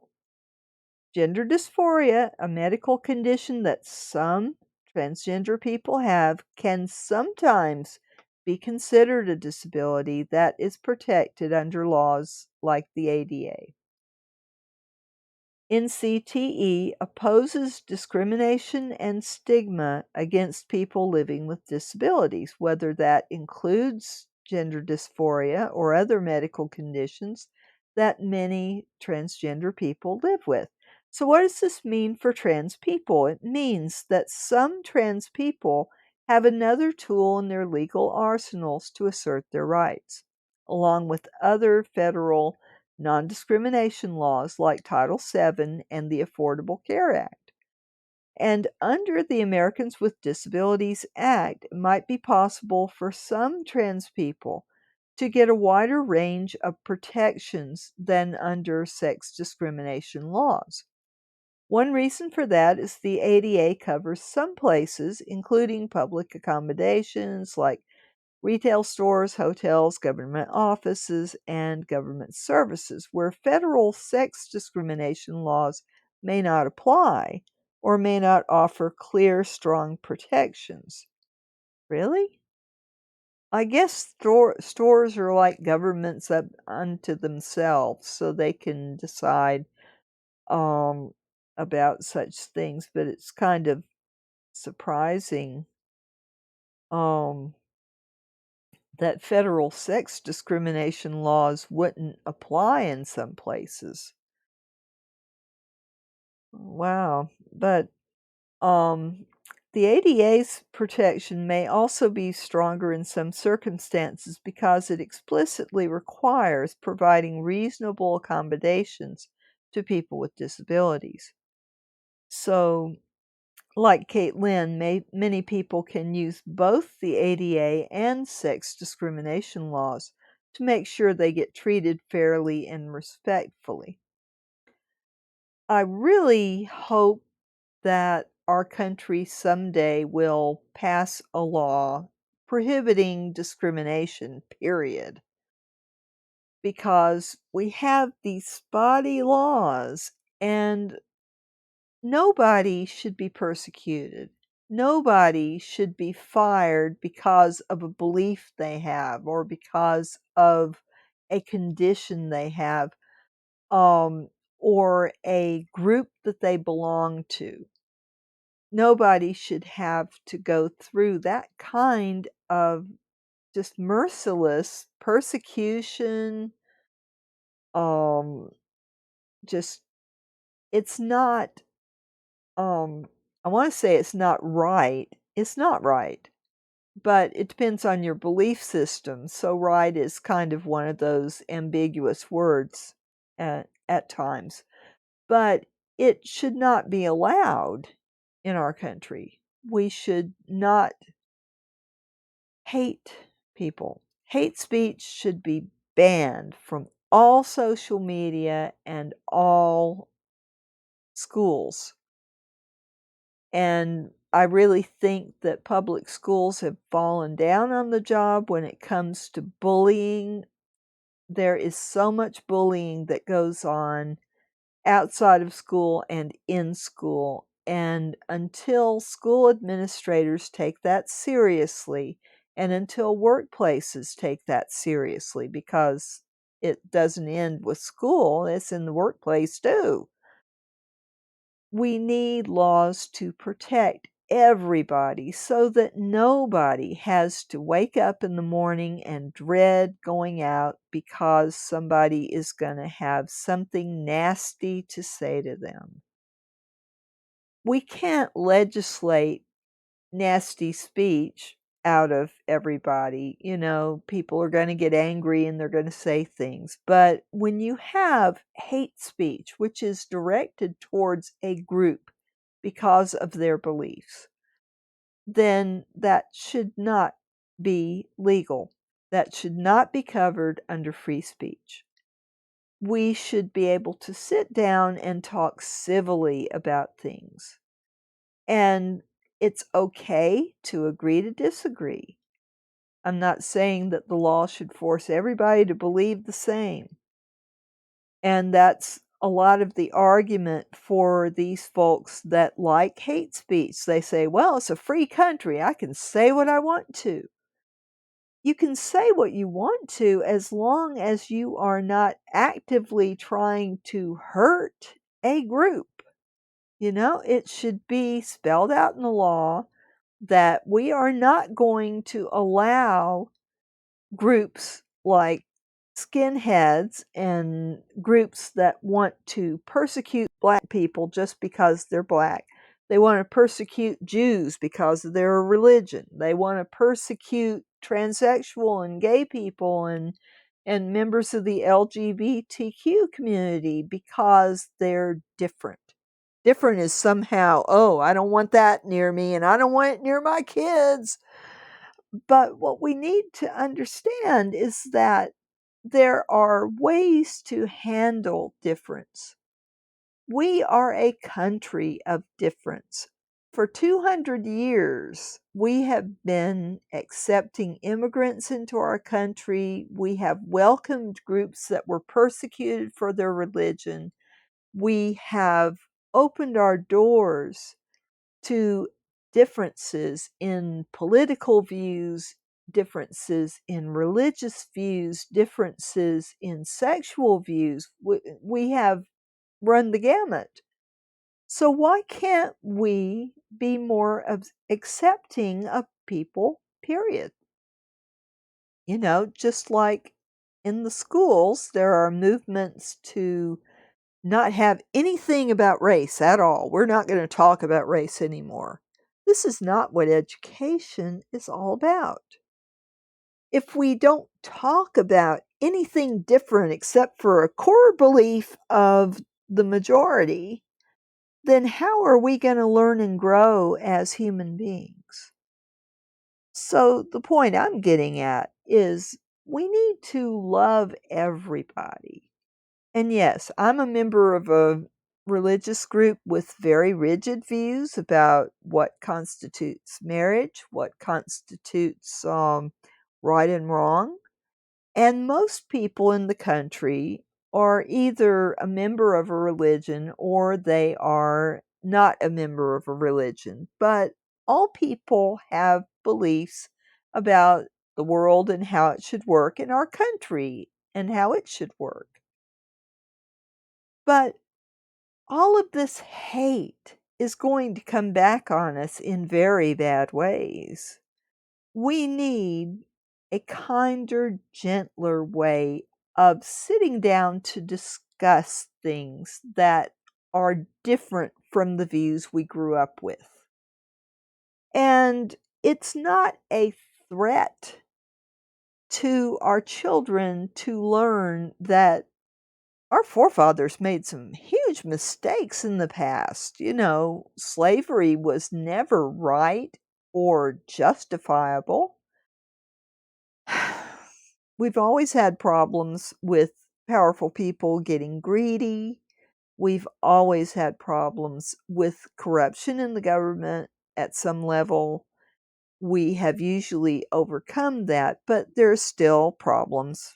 Gender dysphoria, a medical condition that some transgender people have, can sometimes be considered a disability that is protected under laws like the ADA. NCTE opposes discrimination and stigma against people living with disabilities, whether that includes gender dysphoria or other medical conditions that many transgender people live with. So, what does this mean for trans people? It means that some trans people have another tool in their legal arsenals to assert their rights, along with other federal non-discrimination laws like Title VII and the Affordable Care Act. And under the Americans with Disabilities Act, it might be possible for some trans people to get a wider range of protections than under sex discrimination laws. One reason for that is the ADA covers some places, including public accommodations like retail stores, hotels, government offices, and government services, where federal sex discrimination laws may not apply or may not offer clear, strong protections. Really? I guess stores are like governments up unto themselves, so they can decide um, about such things, but it's kind of surprising um, that federal sex discrimination laws wouldn't apply in some places. Wow. But um, the ADA's protection may also be stronger in some circumstances because it explicitly requires providing reasonable accommodations to people with disabilities. So, like Caitlin, many people can use both the ADA and sex discrimination laws to make sure they get treated fairly and respectfully. I really hope that our country someday will pass a law prohibiting discrimination, period, because we have these spotty laws and nobody should be persecuted. Nobody should be fired because of a belief they have or because of a condition they have, um, or a group that they belong to. Nobody should have to go through that kind of just merciless persecution. Um, just, it's not I want to say it's not right. It's not right, but it depends on your belief system. So right is kind of one of those ambiguous words at times. But it should not be allowed in our country. We should not hate people. Hate speech should be banned from all social media and all schools. And I really think that public schools have fallen down on the job when it comes to bullying. There is so much bullying that goes on outside of school and in school. And until school administrators take that seriously, and until workplaces take that seriously, because it doesn't end with school, it's in the workplace too. We need laws to protect everybody so that nobody has to wake up in the morning and dread going out because somebody is going to have something nasty to say to them. We can't legislate nasty speech out of everybody. People are going to get angry and they're going to say things. But when you have hate speech, which is directed towards a group because of their beliefs, then that should not be legal. That should not be covered under free speech. We should be able to sit down and talk civilly about things. And it's okay to agree to disagree. I'm not saying that the law should force everybody to believe the same. And that's a lot of the argument for these folks that like hate speech. They say, well, it's a free country. I can say what I want to. You can say what you want to as long as you are not actively trying to hurt a group. It should be spelled out in the law that we are not going to allow groups like skinheads and groups that want to persecute black people just because they're black. They want to persecute Jews because of their religion. They want to persecute transsexual and gay people and members of the LGBTQ community because they're different. Different is somehow, oh, I don't want that near me and I don't want it near my kids. But what we need to understand is that there are ways to handle difference. We are a country of difference. For 200 years, we have been accepting immigrants into our country. We have welcomed groups that were persecuted for their religion. We have opened our doors to differences in political views, differences in religious views, differences in sexual views. We have run the gamut. So, why can't we be more accepting of people, period? Just like in the schools, there are movements to not have anything about race at all. We're not going to talk about race anymore. This is not what education is all about. If we don't talk about anything different except for a core belief of the majority, then how are we going to learn and grow as human beings? So, the point I'm getting at is we need to love everybody. And yes, I'm a member of a religious group with very rigid views about what constitutes marriage, what constitutes right and wrong. And most people in the country are either a member of a religion or they are not a member of a religion. But all people have beliefs about the world and how it should work in our country and how it should work. But all of this hate is going to come back on us in very bad ways. We need a kinder, gentler way of sitting down to discuss things that are different from the views we grew up with. And it's not a threat to our children to learn that our forefathers made some huge mistakes in the past. Slavery was never right or justifiable. We've always had problems with powerful people getting greedy. We've always had problems with corruption in the government at some level. We have usually overcome that, but there's still problems.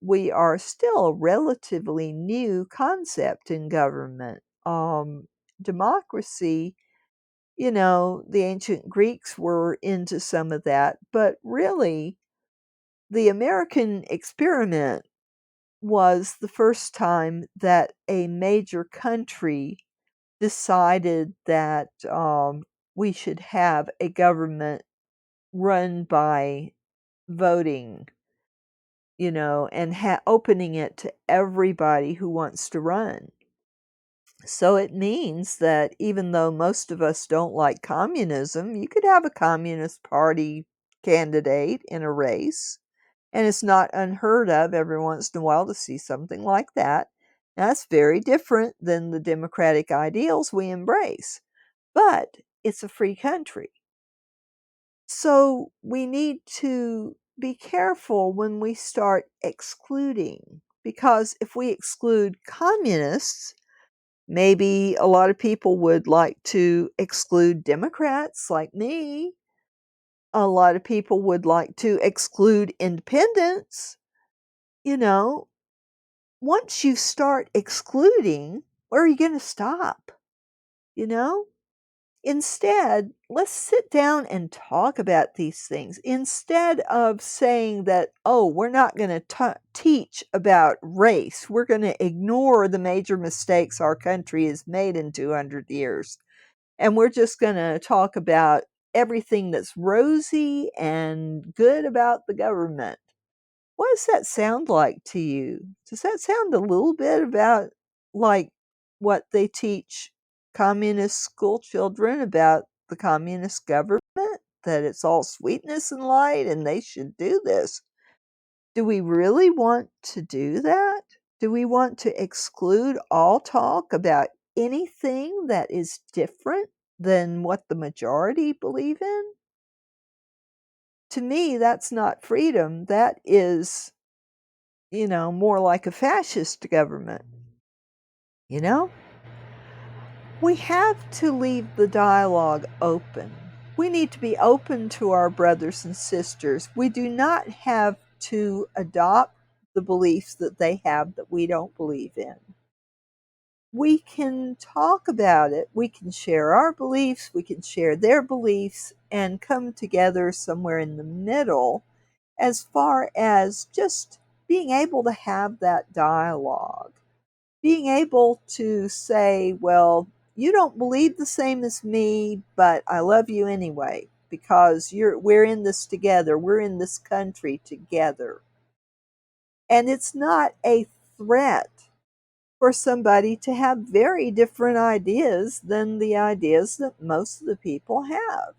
We are still a relatively new concept in government. Democracy, the ancient Greeks were into some of that, but really, the American experiment was the first time that a major country decided that we should have a government run by voting, and opening it to everybody who wants to run. So it means that even though most of us don't like communism, you could have a Communist Party candidate in a race. And it's not unheard of every once in a while to see something like that. Now, that's very different than the democratic ideals we embrace, but it's a free country. So we need to be careful when we start excluding, because if we exclude communists, maybe a lot of people would like to exclude Democrats like me. A lot of people would like to exclude independents. You know, once you start excluding, where are you going to stop? You know? Instead, let's sit down and talk about these things instead of saying that, oh, we're not going to teach about race. We're going to ignore the major mistakes our country has made in 200 years. And we're just going to talk about everything that's rosy and good about the government. What does that sound like to you? Does that sound a little bit about like what they teach communist school children about the communist government? That it's all sweetness and light and they should do this. Do we really want to do that? Do we want to exclude all talk about anything that is different than what the majority believe in? To me, that's not freedom. That is, more like a fascist government. You know? We have to leave the dialogue open. We need to be open to our brothers and sisters. We do not have to adopt the beliefs that they have that we don't believe in. We can talk about it. We can share our beliefs. We can share their beliefs and come together somewhere in the middle as far as just being able to have that dialogue. Being able to say, well, you don't believe the same as me, but I love you anyway because we're in this together. We're in this country together. And it's not a threat for somebody to have very different ideas than the ideas that most of the people have.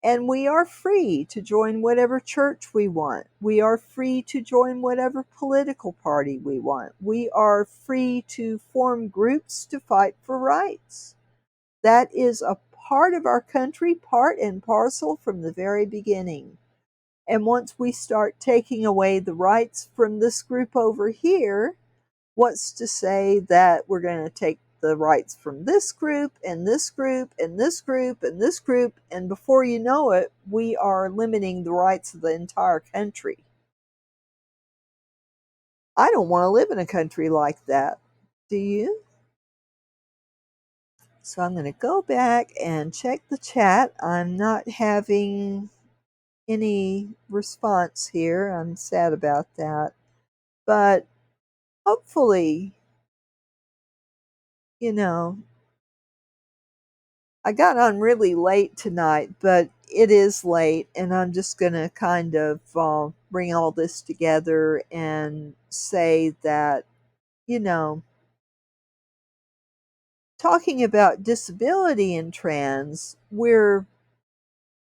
And we are free to join whatever church we want. We are free to join whatever political party we want. We are free to form groups to fight for rights. That is a part of our country, part and parcel from the very beginning. And once we start taking away the rights from this group over here, what's to say that we're going to take the rights from this group and this group and this group and this group, and before you know it, we are limiting the rights of the entire country. I don't want to live in a country like that. Do you? So I'm going to go back and check the chat. I'm not having any response here. I'm sad about that. But hopefully, you know, I got on really late tonight, but it is late, and I'm just going to kind of bring all this together and say that, you know, talking about disability and trans, we're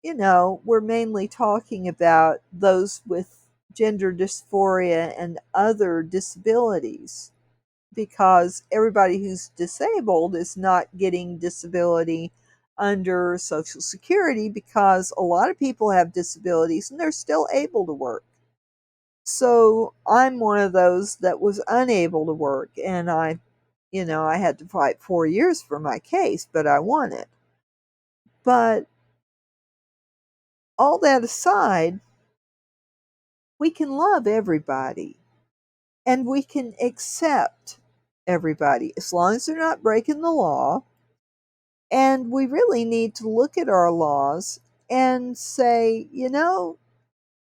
mainly talking about those with gender dysphoria and other disabilities, because everybody who's disabled is not getting disability under Social Security, because a lot of people have disabilities and they're still able to work. So I'm one of those that was unable to work, and I had to fight 4 years for my case, but I won it. But all that aside, we can love everybody and we can accept everybody as long as they're not breaking the law. And we really need to look at our laws and say,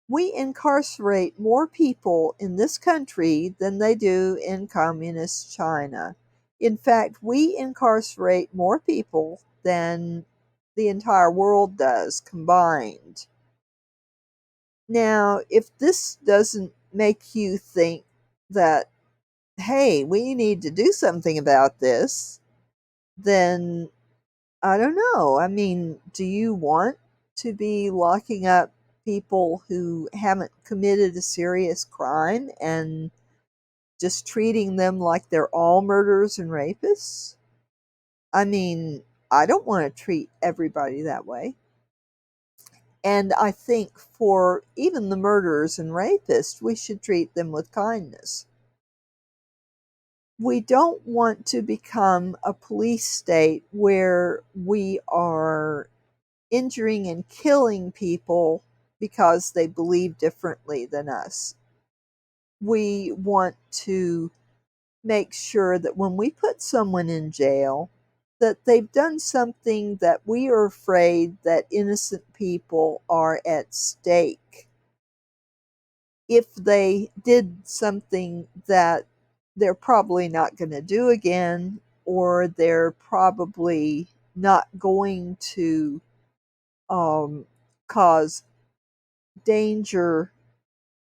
we incarcerate more people in this country than they do in communist China. In fact, we incarcerate more people than the entire world does combined. Now, if this doesn't make you think that, hey, we need to do something about this, then I don't know. I mean, do you want to be locking up people who haven't committed a serious crime and just treating them like they're all murderers and rapists? I mean, I don't want to treat everybody that way. And I think for even the murderers and rapists, we should treat them with kindness. We don't want to become a police state where we are injuring and killing people because they believe differently than us. We want to make sure that when we put someone in jail, that they've done something that we are afraid that innocent people are at stake. If they did something that they're probably not going to do again, or they're probably not going to cause danger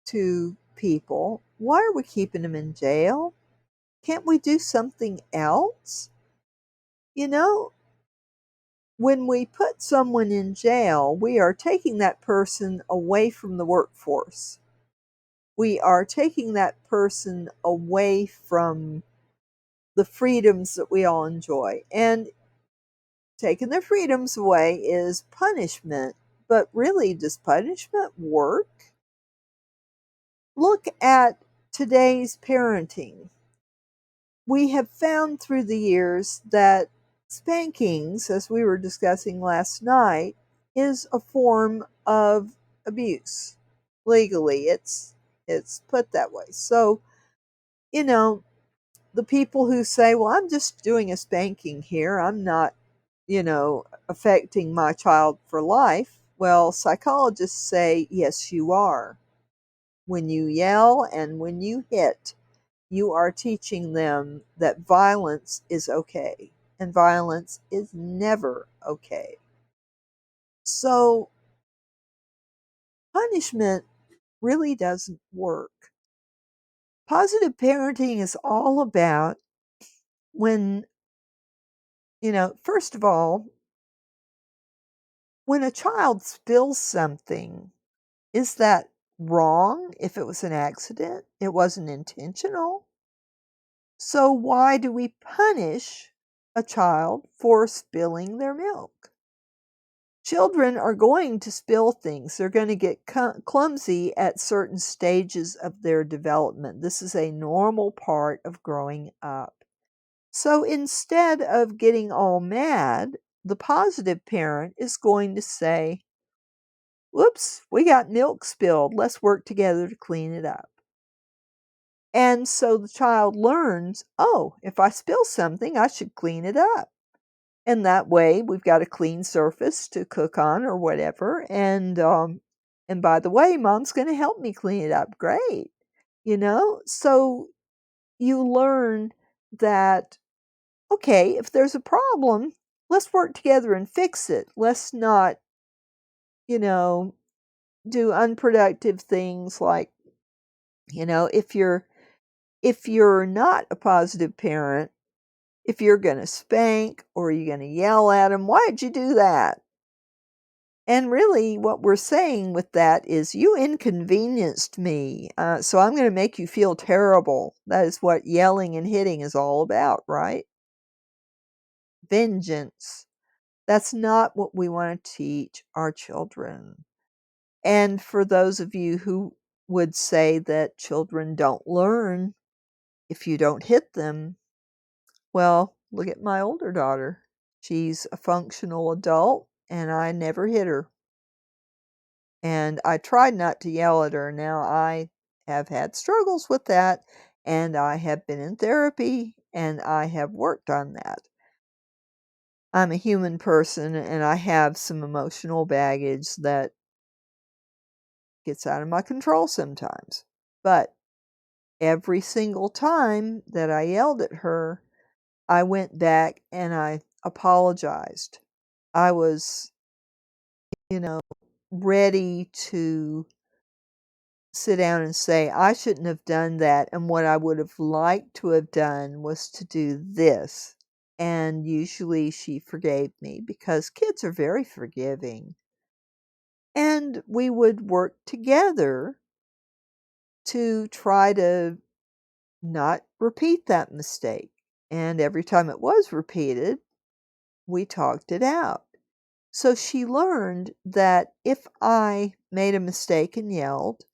to people, why are we keeping them in jail? Can't we do something else? You know, when we put someone in jail, we are taking that person away from the workforce. We are taking that person away from the freedoms that we all enjoy. And taking their freedoms away is punishment. But really, does punishment work? Look at today's parenting. We have found through the years that spankings, as we were discussing last night, is a form of abuse. Legally, it's put that way. So, you know, the people who say, well, I'm just doing a spanking here, I'm not, affecting my child for life. Well, psychologists say, yes, you are. When you yell and when you hit, you are teaching them that violence is okay, and violence is never okay. So, punishment really doesn't work. Positive parenting is all about when, first of all, when a child spills something, is that wrong if it was an accident? It wasn't intentional. So, why do we punish a child for spilling their milk? Children are going to spill things. They're going to get clumsy at certain stages of their development. This is a normal part of growing up. So instead of getting all mad, the positive parent is going to say, whoops, we got milk spilled. Let's work together to clean it up. And so the child learns, oh, if I spill something, I should clean it up. And that way, we've got a clean surface to cook on or whatever. And by the way, mom's going to help me clean it up. Great, So you learn that, okay, if there's a problem, let's work together and fix it. Let's not, you know, do unproductive things like, if you're not a positive parent, if you're going to spank or you're going to yell at them, why'd you do that? And really, what we're saying with that is, you inconvenienced me, so I'm going to make you feel terrible. That is what yelling and hitting is all about, right? Vengeance. That's not what we want to teach our children. And for those of you who would say that children don't learn if you don't hit them, well, look at my older daughter. She's a functional adult, and I never hit her. And I tried not to yell at her. Now, I have had struggles with that, and I have been in therapy, and I have worked on that. I'm a human person, and I have some emotional baggage that gets out of my control sometimes. But every single time that I yelled at her, I went back and I apologized. I was, you know, ready to sit down and say, "I shouldn't have done that, and what I would have liked to have done was to do this." And usually she forgave me because kids are very forgiving. And we would work together to try to not repeat that mistake. And every time it was repeated, we talked it out. So she learned that if I made a mistake and yelled,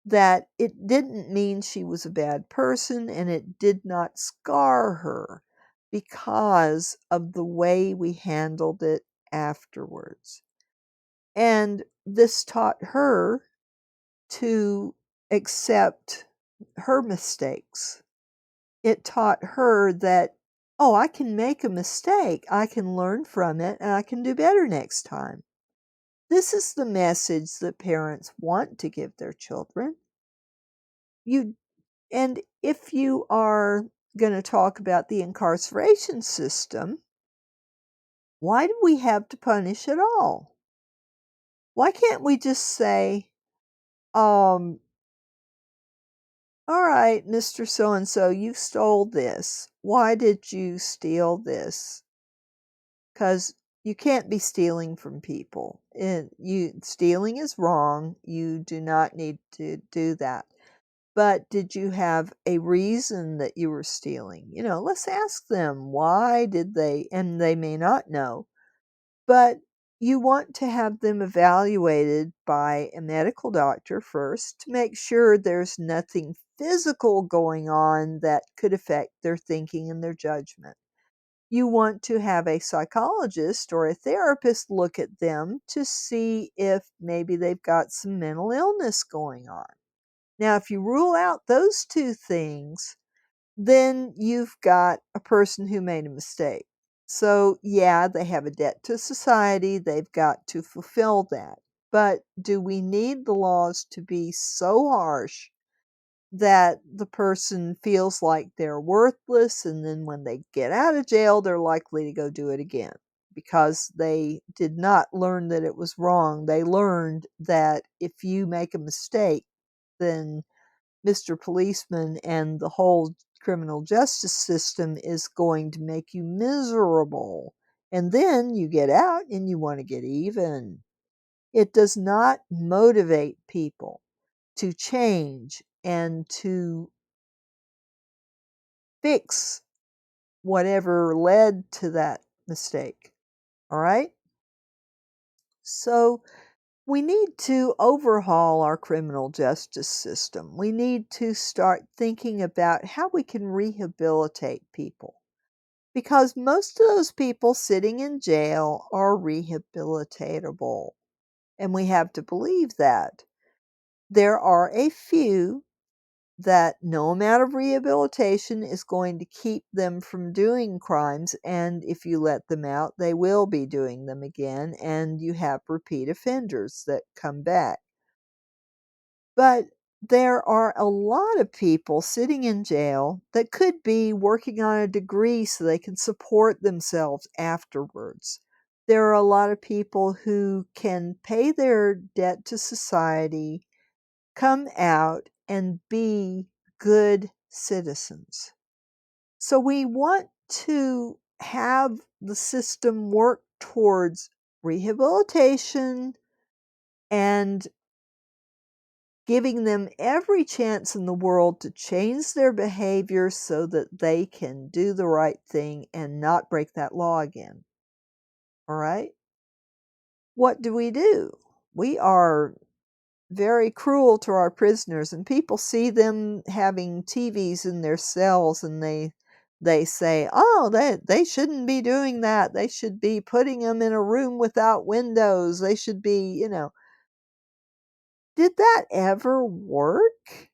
that it didn't mean she was a bad person and it did not scar her because of the way we handled it afterwards. And this taught her to accept her mistakes. It taught her that, oh, I can make a mistake, I can learn from it, and I can do better next time. This is the message that parents want to give their children. You and if you are going to talk about the incarceration system, why do we have to punish at all? Why can't we just say, um, all right, Mr. So and so, you stole this. Why did you steal this? Because you can't be stealing from people. Stealing is wrong. You do not need to do that. But did you have a reason that you were stealing? Let's ask them, why did they, and they may not know, but you want to have them evaluated by a medical doctor first to make sure there's nothing physical going on that could affect their thinking and their judgment. You want to have a psychologist or a therapist look at them to see if maybe they've got some mental illness going on. Now, if you rule out those two things, then you've got a person who made a mistake. So, yeah, they have a debt to society. They've got to fulfill that. But do we need the laws to be so harsh that the person feels like they're worthless, and then when they get out of jail, they're likely to go do it again because they did not learn that it was wrong? They learned that if you make a mistake, then Mr. Policeman and the whole criminal justice system is going to make you miserable. And then you get out and you want to get even. It does not motivate people to change and to fix whatever led to that mistake. All right? So we need to overhaul our criminal justice system. We need to start thinking about how we can rehabilitate people. Because most of those people sitting in jail are rehabilitatable. And we have to believe that. There are a few that no amount of rehabilitation is going to keep them from doing crimes, and if you let them out, they will be doing them again, and you have repeat offenders that come back. But there are a lot of people sitting in jail that could be working on a degree so they can support themselves afterwards. There are a lot of people who can pay their debt to society, come out, and be good citizens. So we want to have the system work towards rehabilitation and giving them every chance in the world to change their behavior so that they can do the right thing and not break that law again. All right? What do? We are very cruel to our prisoners, and people see them having TVs in their cells, and they say, "Oh, they shouldn't be doing that. They should be putting them in a room without windows. They should be." Did that ever work?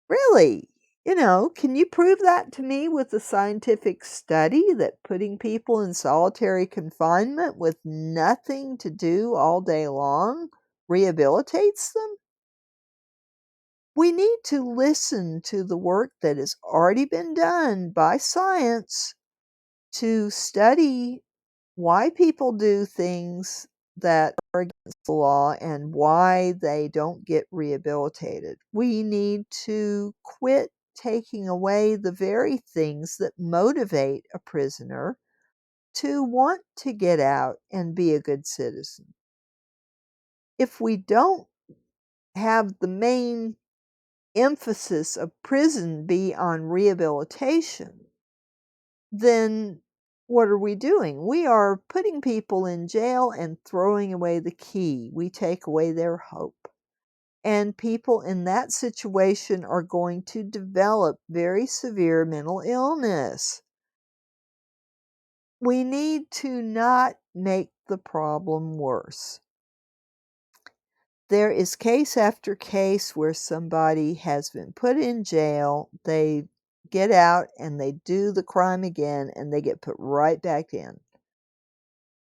Really? Can you prove that to me with a scientific study that putting people in solitary confinement with nothing to do all day long rehabilitates them? We need to listen to the work that has already been done by science to study why people do things that are against the law and why they don't get rehabilitated. We need to quit taking away the very things that motivate a prisoner to want to get out and be a good citizen. If we don't have the main emphasis of prison be on rehabilitation, then what are we doing? We are putting people in jail and throwing away the key. We take away their hope. And people in that situation are going to develop very severe mental illness. We need to not make the problem worse. There is case after case where somebody has been put in jail, they get out and they do the crime again and they get put right back in.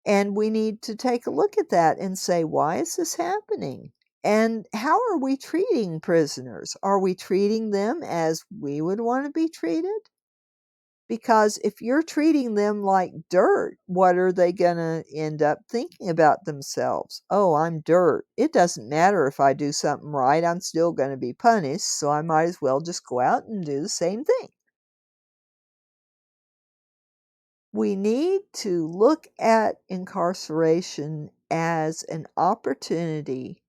And we need to take a look at that and say, why is this happening? And how are we treating prisoners? Are we treating them as we would want to be treated? Because if you're treating them like dirt, what are they going to end up thinking about themselves? Oh, I'm dirt. It doesn't matter if I do something right, I'm still going to be punished, so I might as well just go out and do the same thing. We need to look at incarceration as an opportunity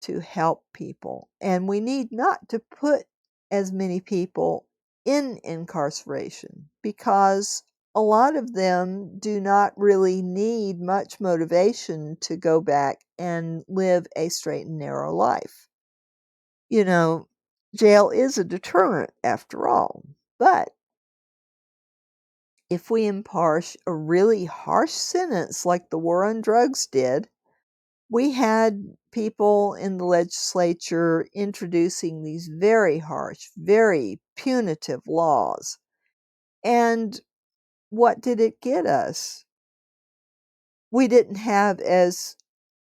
to help people, and we need not to put as many people in incarceration because a lot of them do not really need much motivation to go back and live a straight and narrow life. You know, jail is a deterrent after all, but if we impose a really harsh sentence like the war on drugs did, we had people in the legislature introducing these very harsh, very punitive laws. And what did it get us? We didn't have as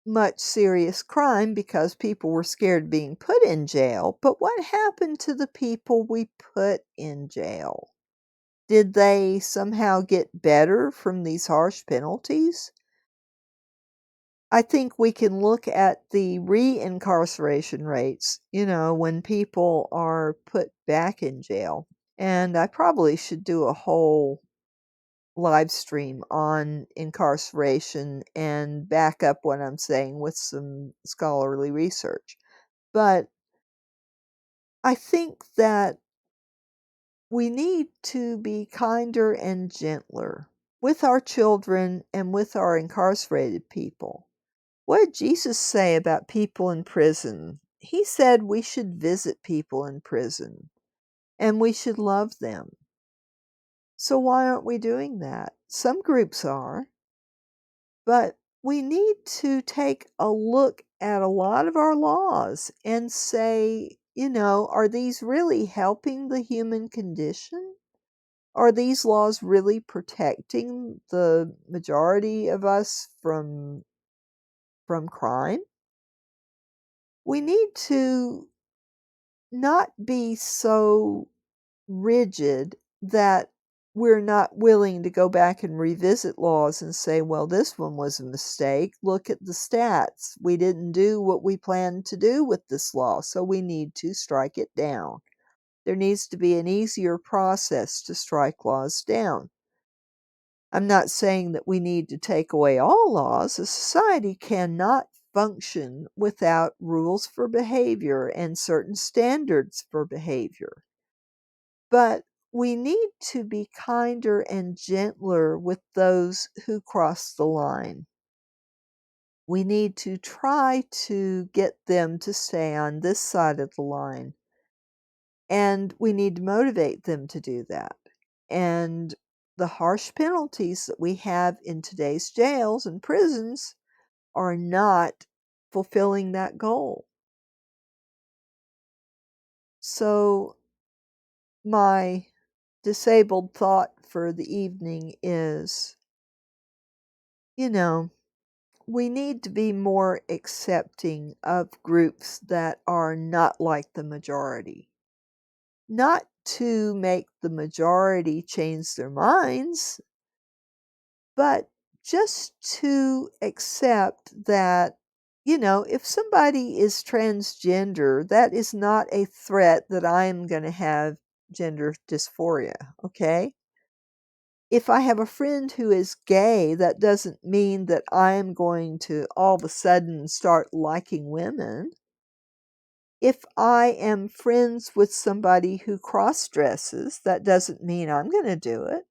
much serious crime because people were scared of being put in jail. But what happened to the people we put in jail? Did they somehow get better from these harsh penalties? I think we can look at the reincarceration rates, when people are put back in jail. And I probably should do a whole live stream on incarceration and back up what I'm saying with some scholarly research. But I think that we need to be kinder and gentler with our children and with our incarcerated people. What did Jesus say about people in prison? He said we should visit people in prison and we should love them. So why aren't we doing that? Some groups are, but we need to take a look at a lot of our laws and say, are these really helping the human condition? Are these laws really protecting the majority of us from crime? We need to not be so rigid that we're not willing to go back and revisit laws and say, well, this one was a mistake. Look at the stats. We didn't do what we planned to do with this law, so we need to strike it down. There needs to be an easier process to strike laws down. I'm not saying that we need to take away all laws. A society cannot function without rules for behavior and certain standards for behavior. But we need to be kinder and gentler with those who cross the line. We need to try to get them to stay on this side of the line. And we need to motivate them to do that. And the harsh penalties that we have in today's jails and prisons are not fulfilling that goal. So, my disabled thought for the evening is, we need to be more accepting of groups that are not like the majority. Not to make the majority change their minds, but just to accept that, if somebody is transgender, that is not a threat that I'm going to have gender dysphoria, okay? If I have a friend who is gay, that doesn't mean that I'm going to all of a sudden start liking women. If I am friends with somebody who cross dresses, that doesn't mean I'm going to do it.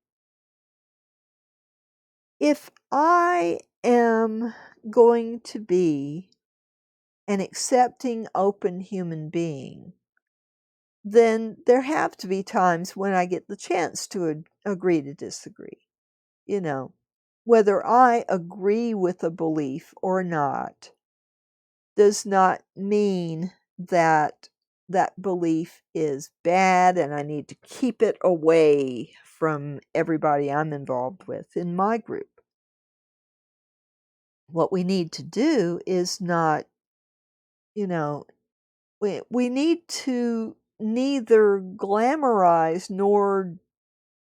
If I am going to be an accepting, open human being, then there have to be times when I get the chance to agree to disagree. You know, whether I agree with a belief or not does not mean that that belief is bad and I need to keep it away from everybody I'm involved with in my group. What we need to do is not, you know, we need to neither glamorize nor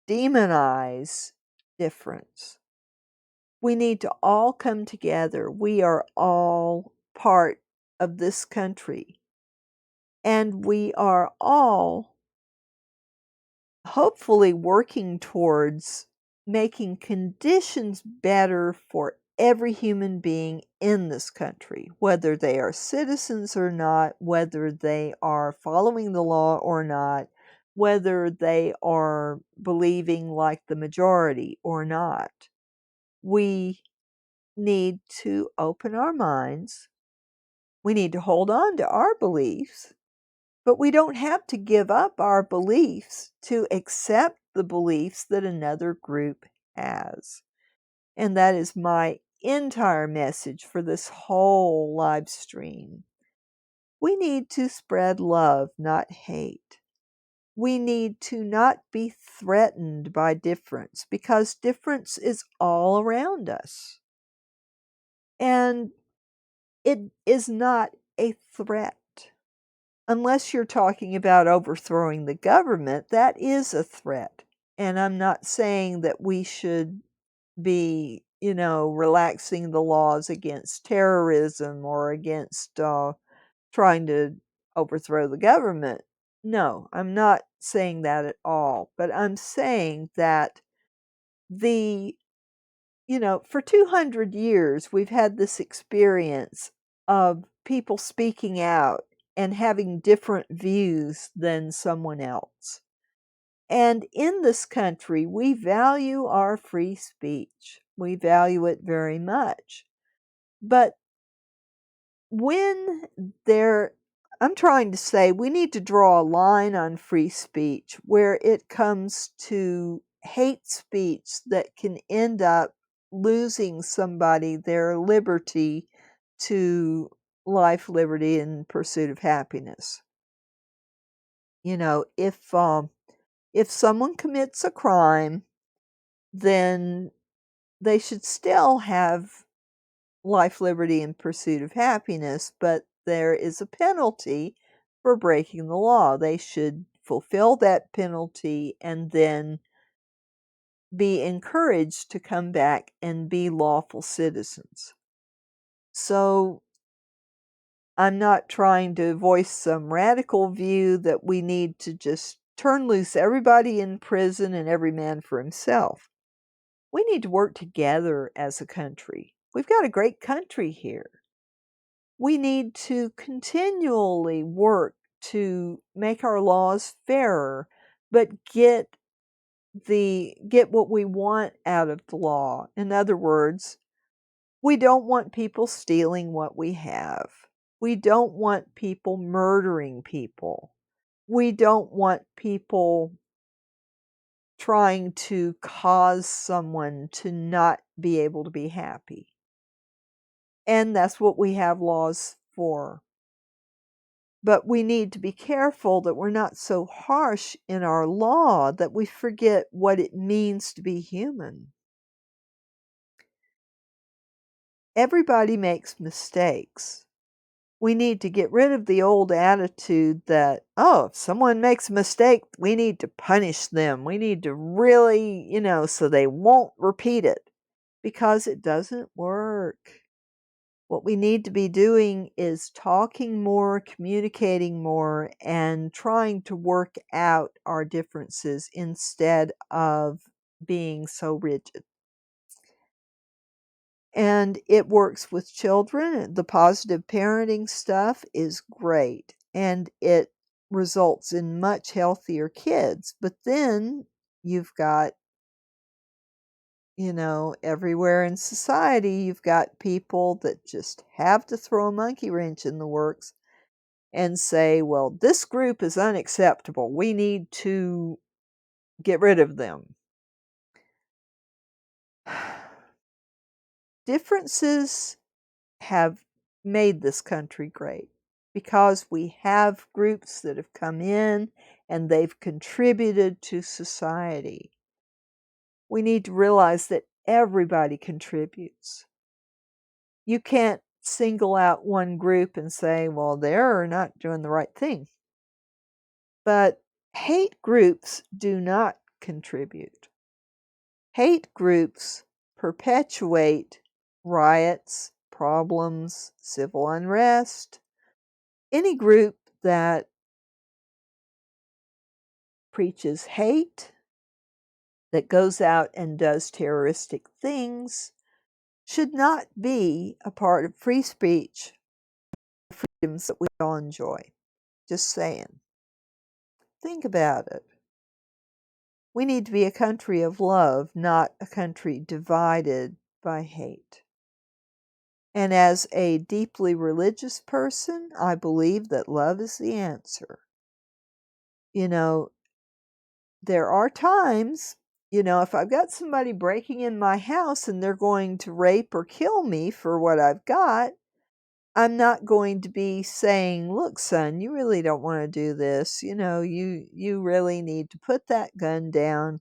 demonize difference. We need to all come together. We are all part of this country. And we are all hopefully working towards making conditions better for every human being in this country, whether they are citizens or not, whether they are following the law or not, whether they are believing like the majority or not. We need to open our minds. We need to hold on to our beliefs, but we don't have to give up our beliefs to accept the beliefs that another group has. And that is my entire message for this whole live stream. We need to spread love, not hate. We need to not be threatened by difference because difference is all around us. And it is not a threat. Unless you're talking about overthrowing the government, that is a threat. And I'm not saying that we should be, relaxing the laws against terrorism or against trying to overthrow the government. No, I'm not saying that at all. But I'm saying that the for 200 years, we've had this experience of people speaking out and having different views than someone else. And in this country, we value our free speech. We value it very much. But when I'm trying to say we need to draw a line on free speech where it comes to hate speech that can end up losing somebody their liberty to life, liberty, and pursuit of happiness. If someone commits a crime, then they should still have life, liberty, and pursuit of happiness, but there is a penalty for breaking the law. They should fulfill that penalty and then be encouraged to come back and be lawful citizens. So I'm not trying to voice some radical view that we need to just turn loose everybody in prison and every man for himself. We need to work together as a country. We've got a great country here. We need to continually work to make our laws fairer, but get what we want out of the law. In other words, we don't want people stealing what we have. We don't want people murdering people. We don't want people trying to cause someone to not be able to be happy. And that's what we have laws for. But we need to be careful that we're not so harsh in our law that we forget what it means to be human. Everybody makes mistakes. We need to get rid of the old attitude that, oh, if someone makes a mistake, we need to punish them. We need to really, so they won't repeat it. because it doesn't work. What we need to be doing is talking more, communicating more, and trying to work out our differences instead of being so rigid. And it works with children. The positive parenting stuff is great, and it results in much healthier kids. But then you've got, everywhere in society, you've got people that just have to throw a monkey wrench in the works and say, well, this group is unacceptable. We need to get rid of them. Differences have made this country great because we have groups that have come in and they've contributed to society. We need to realize that everybody contributes. You can't single out one group and say, well, they're not doing the right thing. But hate groups do not contribute. Hate groups perpetuate riots, problems, civil unrest. Any group that preaches hate, that goes out and does terroristic things, should not be a part of free speech, freedoms that we all enjoy. Just saying. Think about it. We need to be a country of love, not a country divided by hate. And as a deeply religious person, I believe that love is the answer. There are times, if I've got somebody breaking in my house and they're going to rape or kill me for what I've got, I'm not going to be saying, look, son, you really don't want to do this. You really need to put that gun down.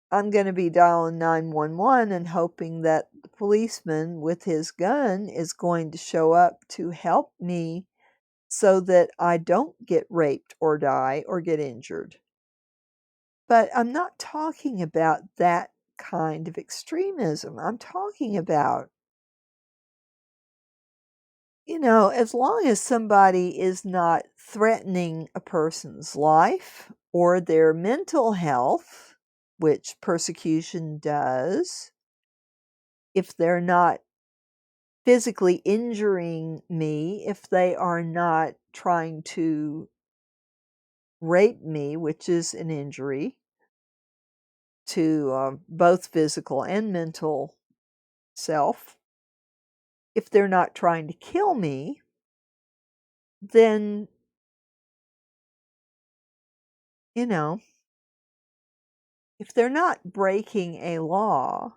I'm going to be dialing 911 and hoping that the policeman with his gun is going to show up to help me so that I don't get raped or die or get injured. But I'm not talking about that kind of extremism. I'm talking about, as long as somebody is not threatening a person's life or their mental health, which persecution does, if they're not physically injuring me, if they are not trying to rape me, which is an injury to both physical and mental self, if they're not trying to kill me, then, if they're not breaking a law,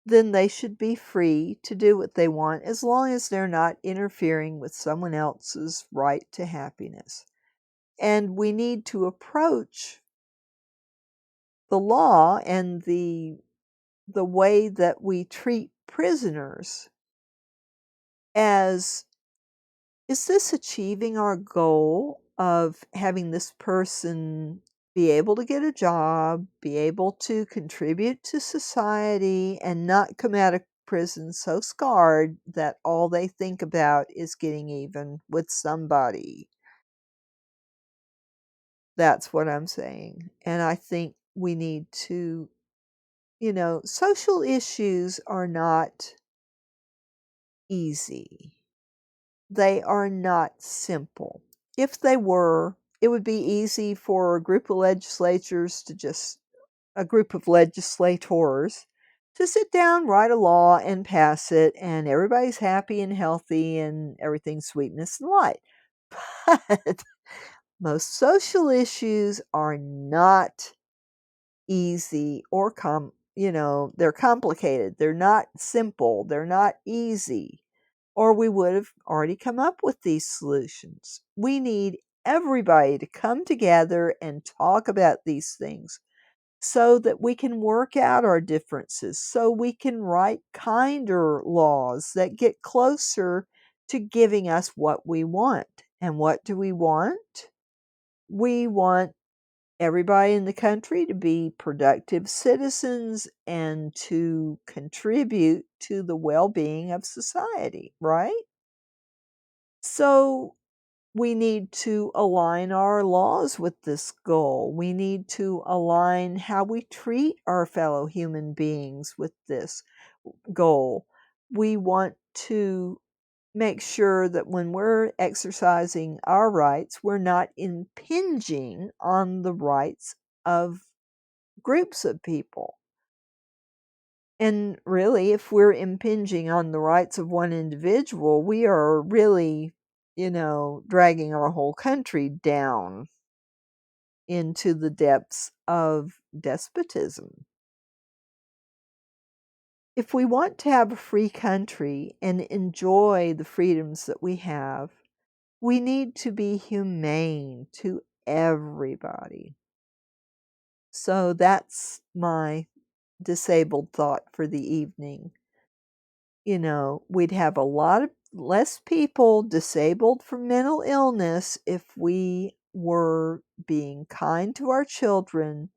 then they should be free to do what they want as long as they're not interfering with someone else's right to happiness. And we need to approach the law and the way that we treat prisoners as, is this achieving our goal of having this person be able to get a job, be able to contribute to society, and not come out of prison so scarred that all they think about is getting even with somebody? That's what I'm saying. And I think we need to, social issues are not easy. They are not simple. If they were, it would be easy for a group of legislators to sit down, write a law, and pass it, and everybody's happy and healthy and everything's sweetness and light. But most social issues are not easy or they're complicated. They're not simple. They're not easy. Or we would have already come up with these solutions. We need everybody to come together and talk about these things so that we can work out our differences, so we can write kinder laws that get closer to giving us what we want. And what do we want? We want everybody in the country to be productive citizens and to contribute to the well-being of society, right? So we need to align our laws with this goal. We need to align how we treat our fellow human beings with this goal. We want to make sure that when we're exercising our rights, we're not impinging on the rights of groups of people. And really, if we're impinging on the rights of one individual, we are really, dragging our whole country down into the depths of despotism. If we want to have a free country and enjoy the freedoms that we have, we need to be humane to everybody. So that's my disabled thought for the evening. We'd have a lot of less people disabled from mental illness if we were being kind to our children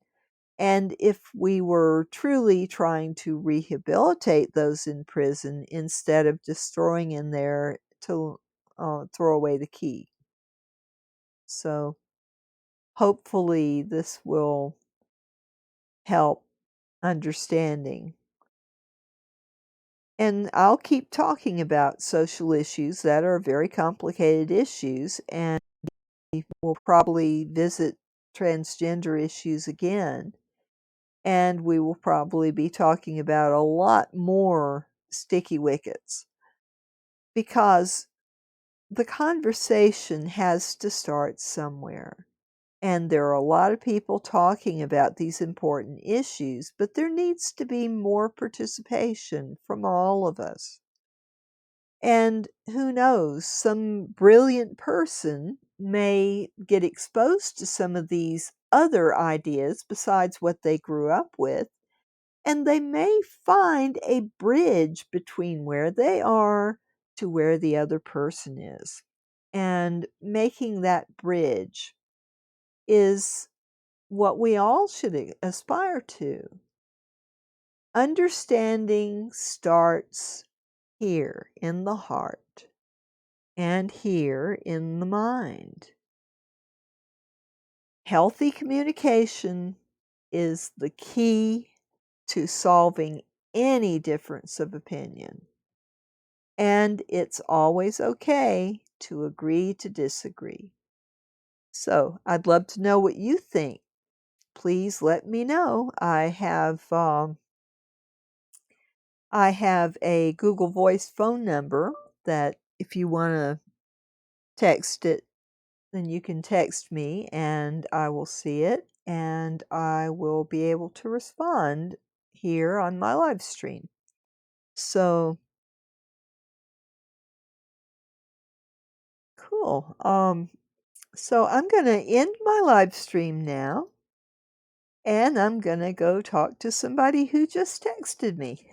and if we were truly trying to rehabilitate those in prison instead of just throwing in there to throw away the key. So hopefully this will help understanding. And I'll keep talking about social issues that are very complicated issues, and we'll probably visit transgender issues again. And we will probably be talking about a lot more sticky wickets because the conversation has to start somewhere. And there are a lot of people talking about these important issues, but there needs to be more participation from all of us. And who knows, some brilliant person may get exposed to some of these other ideas besides what they grew up with, and they may find a bridge between where they are to where the other person is. And making that bridge is what we all should aspire to. Understanding starts here in the heart and here in the mind. Healthy communication is the key to solving any difference of opinion. And it's always okay to agree to disagree. So I'd love to know what you think. Please let me know. I have a Google Voice phone number that if you want to text it, then you can text me and I will see it and I will be able to respond here on my live stream. So cool. So I'm going to end my live stream now and I'm going to go talk to somebody who just texted me.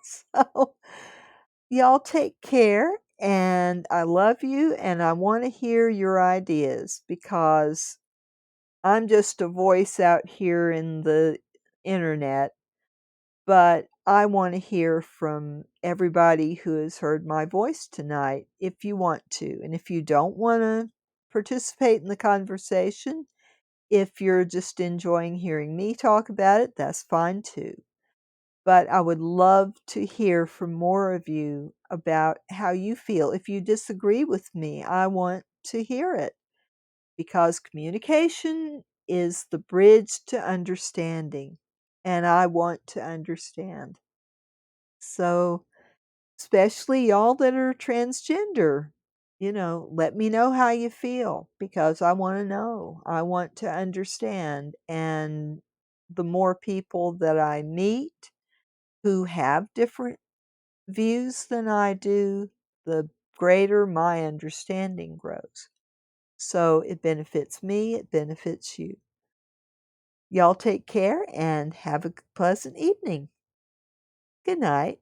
So y'all take care, and I love you, and I want to hear your ideas because I'm just a voice out here in the internet, but I want to hear from everybody who has heard my voice tonight if you want to. And if you don't want to participate in the conversation, if you're just enjoying hearing me talk about it, that's fine too. But I would love to hear from more of you about how you feel. If you disagree with me, I want to hear it because communication is the bridge to understanding, and I want to understand. So, especially y'all that are transgender, let me know how you feel because I want to know. I want to understand. And the more people that I meet, who have different views than I do, the greater my understanding grows. So it benefits me, it benefits you. Y'all take care and have a pleasant evening. Good night.